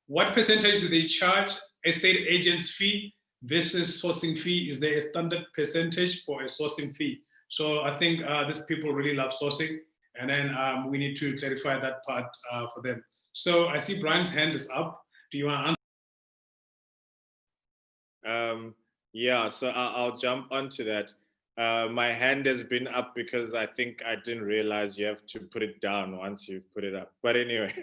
what percentage do they charge estate agent's fee versus sourcing fee? Is there a standard percentage for a sourcing fee? So I think these people really love sourcing, and then we need to clarify that part for them. So I see Brian's hand is up. Do you want to answer? Yeah, so I'll jump onto that. My hand has been up because I think I didn't realize you have to put it down once you put it up. But anyway,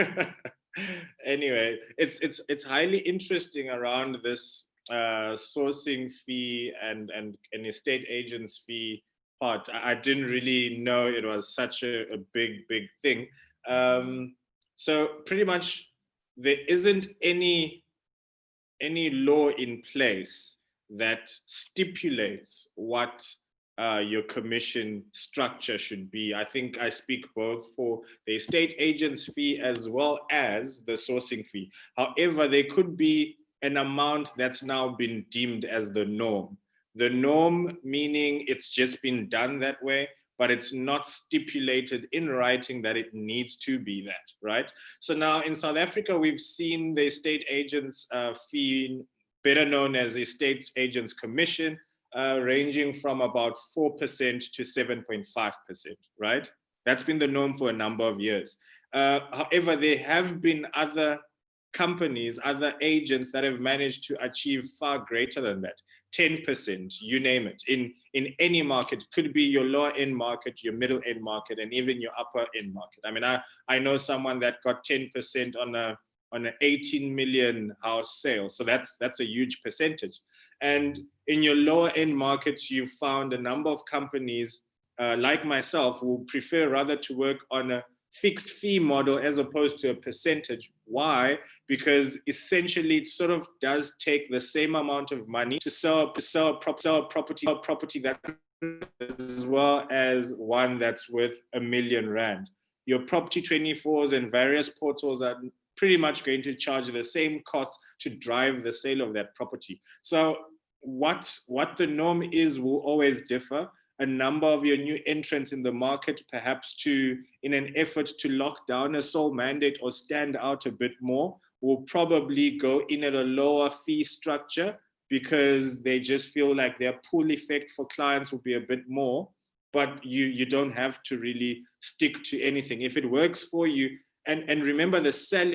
anyway, it's highly interesting around this sourcing fee and an estate agent's fee part. I didn't really know it was such a big thing. So pretty much there isn't any law in place that stipulates what your commission structure should be. I think I speak both for the estate agent's fee as well as the sourcing fee. However, there could be an amount that's now been deemed as the norm. The norm meaning it's just been done that way, but it's not stipulated in writing that it needs to be that, right? So now in South Africa, we've seen the estate agent's fee, better known as estate agent's commission, ranging from about 4% to 7.5%, right? That's been the norm for a number of years. However, there have been other companies, other agents that have managed to achieve far greater than that, 10%, you name it, in any market. It could be your lower end market, your middle end market, and even your upper end market. I mean, I know someone that got 10% on an 18 million house sale. So that's a huge percentage. And in your lower end markets, you've found a number of companies like myself who prefer rather to work on a fixed fee model as opposed to a percentage. Why? Because essentially it sort of does take the same amount of money to sell property that as well as one that's worth R1 million. Your Property 24s and various portals are pretty much going to charge the same cost to drive the sale of that property. So what the norm is will always differ. A number of your new entrants in the market, perhaps in an effort to lock down a sole mandate or stand out a bit more, will probably go in at a lower fee structure because they just feel like their pull effect for clients will be a bit more, but you don't have to really stick to anything. If it works for you, and remember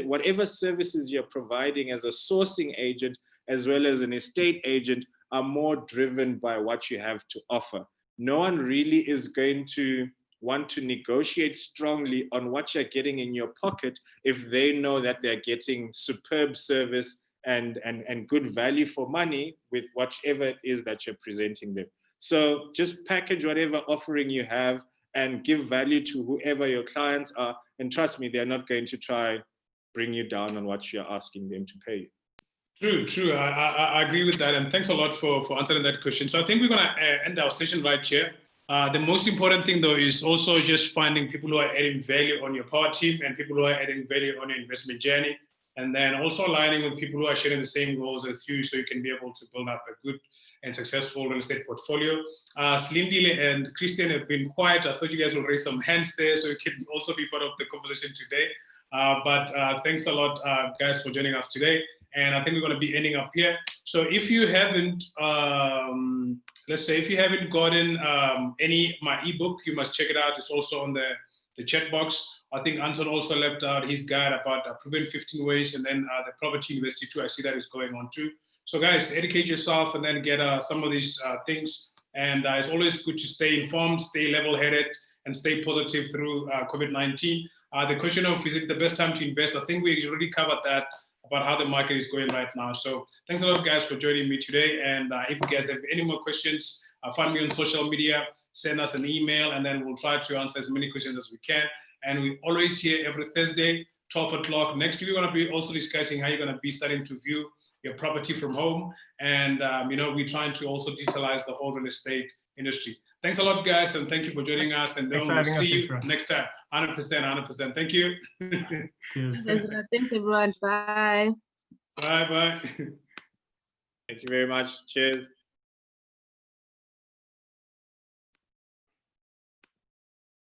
whatever services you're providing as a sourcing agent, as well as an estate agent, are more driven by what you have to offer. No one really is going to want to negotiate strongly on what you're getting in your pocket if they know that they're getting superb service and good value for money with whatever it is that you're presenting them. So just package whatever offering you have and give value to whoever your clients are. And trust me, they're not going to try bring you down on what you're asking them to pay you. True. I agree with that. And thanks a lot for answering that question. So I think we're going to end our session right here. The most important thing, though, is also just finding people who are adding value on your power team and people who are adding value on your investment journey. And then also aligning with people who are sharing the same goals as you so you can be able to build up a good and successful real estate portfolio. Slindile and Kristine have been quiet. I thought you guys will raise some hands there so you can also be part of the conversation today. But thanks a lot, guys, for joining us today. And I think we're going to be ending up here. So if you haven't, let's say if you haven't gotten my ebook, you must check it out. It's also on the chat box. I think Anton also left out his guide about proven 15 ways, and then the property university too. I see that is going on too. So guys, educate yourself and then get some of these things. And it's always good to stay informed, stay level-headed, and stay positive through COVID-19. The question of is it the best time to invest? I think we already covered that about how the market is going right now. So thanks a lot, guys, for joining me today. And if you guys have any more questions, find me on social media, send us an email, and then we'll try to answer as many questions as we can. And we always here every Thursday, 12 o'clock. Next week, we're going to be also discussing how you're going to be starting to view your property from home. And, we're trying to also digitalize the whole real estate industry. Thanks a lot, guys, and thank you for joining us. And then we'll see you next time. 100%. Thank you. Thanks, everyone. Bye. Bye. Thank you very much. Cheers.